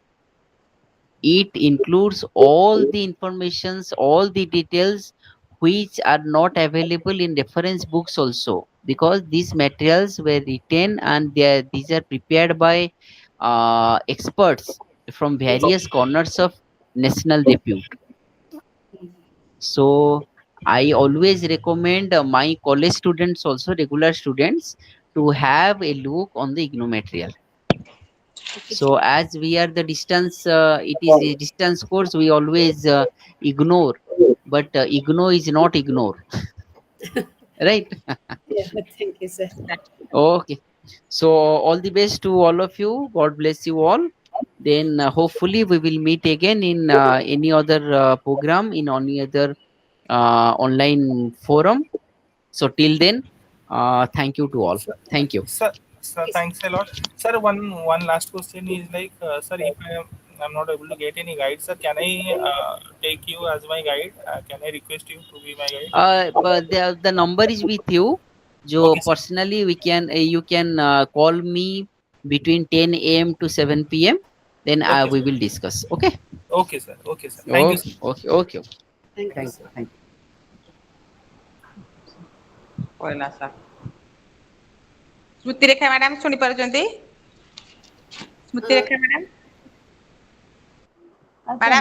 It includes all the informations, all the details which are not available in reference books also, because these materials were written and these are prepared by experts from various corners of national repute. So I always recommend my college students, also regular students, to have a look on the IGNO material. Okay. So as we are the distance, it is a distance course, we always ignore, but IGNO is not ignore, right? Yeah, thank you, sir. Okay. So all the best to all of you. God bless you all. Then hopefully we will meet again in any other program, in any other online forum. So till then, thank you to all. Sir, Thank you. sir, Okay, sir. thanks a lot. Sir, one last question is like, sir, if I'm not able to get any guide, sir, can I take you as my guide? Can I request you to be my guide? But the number is with you. Jo Okay, sir. personally we can you can call me between 10 a.m. to 7 p.m. Then Okay, we sir. will discuss. Okay. Okay, sir. Okay, sir. Thank you, Okay, sir. okay, okay, okay. Thank you, Thank sir. you, thank you. କହିଲା sir ସ୍ମୃତି ରେଖା madam ଶୁଣି ପାରୁଛନ୍ତି? ସ୍ମୃତି ରେଖା madam ଆଚ୍ଛା